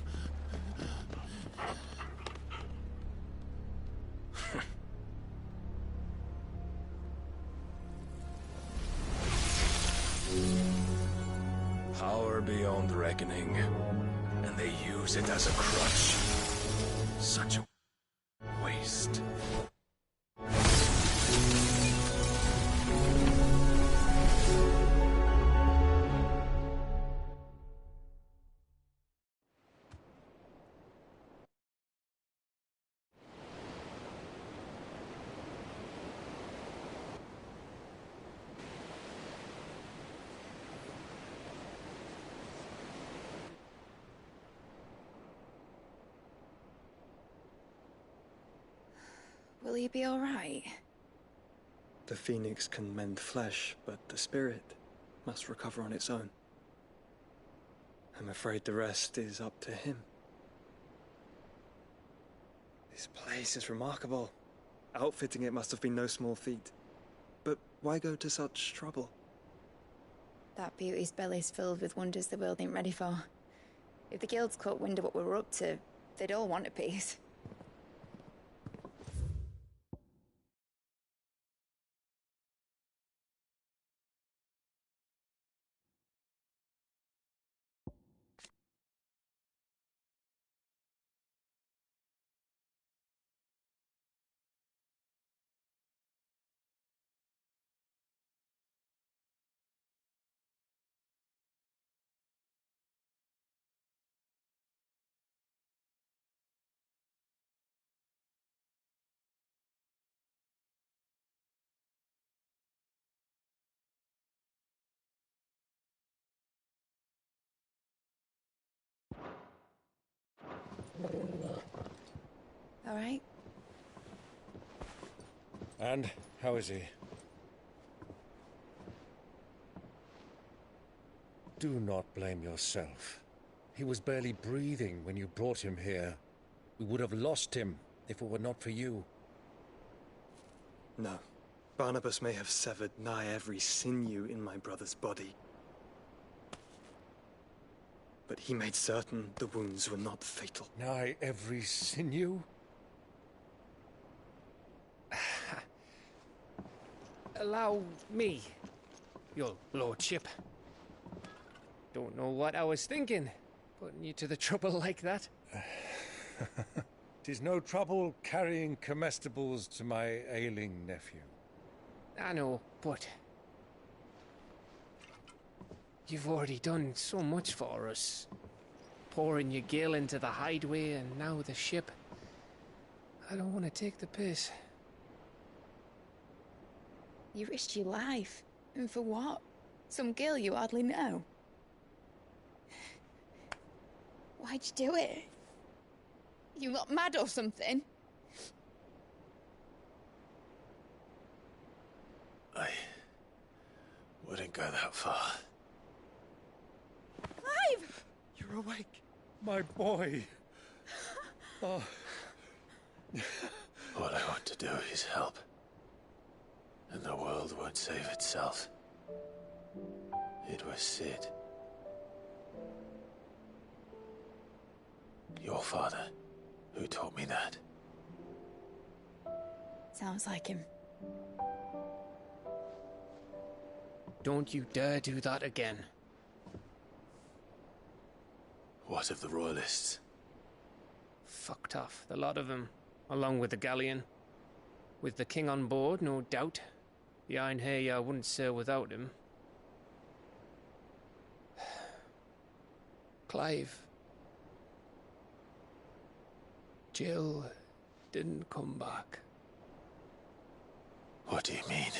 Power beyond reckoning, and they use it as a crutch. Such a waste. Will he be alright? The phoenix can mend flesh, but the spirit must recover on its own. I'm afraid the rest is up to him. This place is remarkable. Outfitting it must have been no small feat. But why go to such trouble? That beauty's belly's filled with wonders the world ain't ready for. If the guilds caught wind of what we were up to, they'd all want a piece. All right. And how is he? Do not blame yourself. He was barely breathing when you brought him here. We would have lost him if it were not for you. No. Barnabas may have severed nigh every sinew in my brother's body. But he made certain the wounds were not fatal. Nigh every sinew? Allow me, your lordship. Don't know what I was thinking, putting you to the trouble like that. 'Tis no trouble carrying comestibles to my ailing nephew. I know, but you've already done so much for us. Pouring your gil into the hideaway and now the ship. I don't want to take the piss. You risked your life. And for what? Some girl you hardly know. Why'd you do it? You got mad or something? I wouldn't go that far. Clive! You're awake. My boy. Oh. All I want to do is help. And the world won't save itself. It was Sid. Your father, who taught me that. Sounds like him. Don't you dare do that again. What of the Royalists? Fucked off, the lot of them, along with the galleon. With the king on board, no doubt. The Iron Hair wouldn't sail without him. Clive. Jill didn't come back. What do you mean?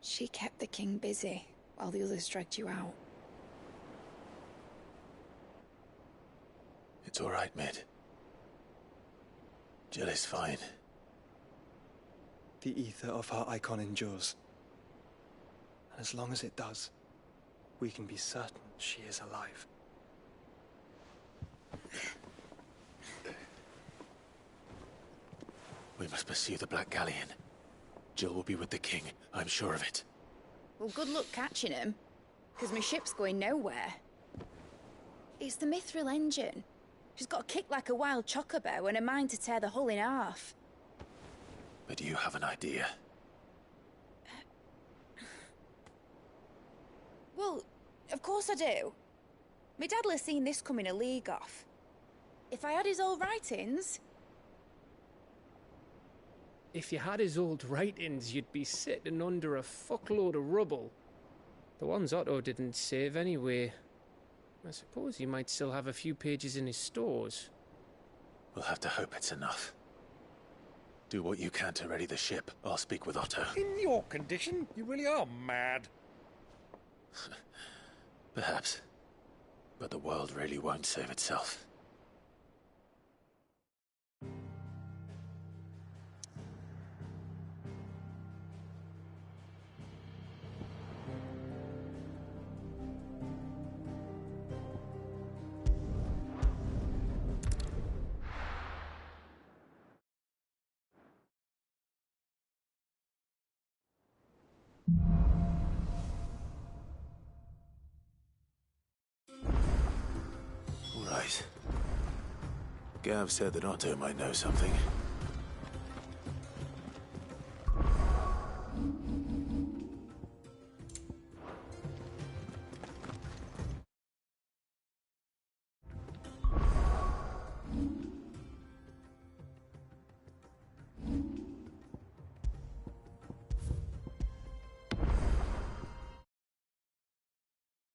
She kept the king busy while the others dragged you out. It's all right, Mid. Jill is fine. The ether of her icon endures. And as long as it does, we can be certain she is alive. We must pursue the Black Galleon. Jill will be with the king, I'm sure of it. Well, good luck catching him, because my ship's going nowhere. It's the Mithril engine. She's got a kick like a wild chocobo and a mind to tear the hull in half. But you have an idea. Well, of course I do. My dad'll have seen this coming a league off. If I had his old writings... If you had his old writings, you'd be sitting under a fuckload of rubble. The ones Otto didn't save anyway. I suppose he might still have a few pages in his stores. We'll have to hope it's enough. Do what you can to ready the ship. I'll speak with Otto. In your condition, you really are mad. Perhaps. But the world really won't save itself. Gav said that Otto might know something.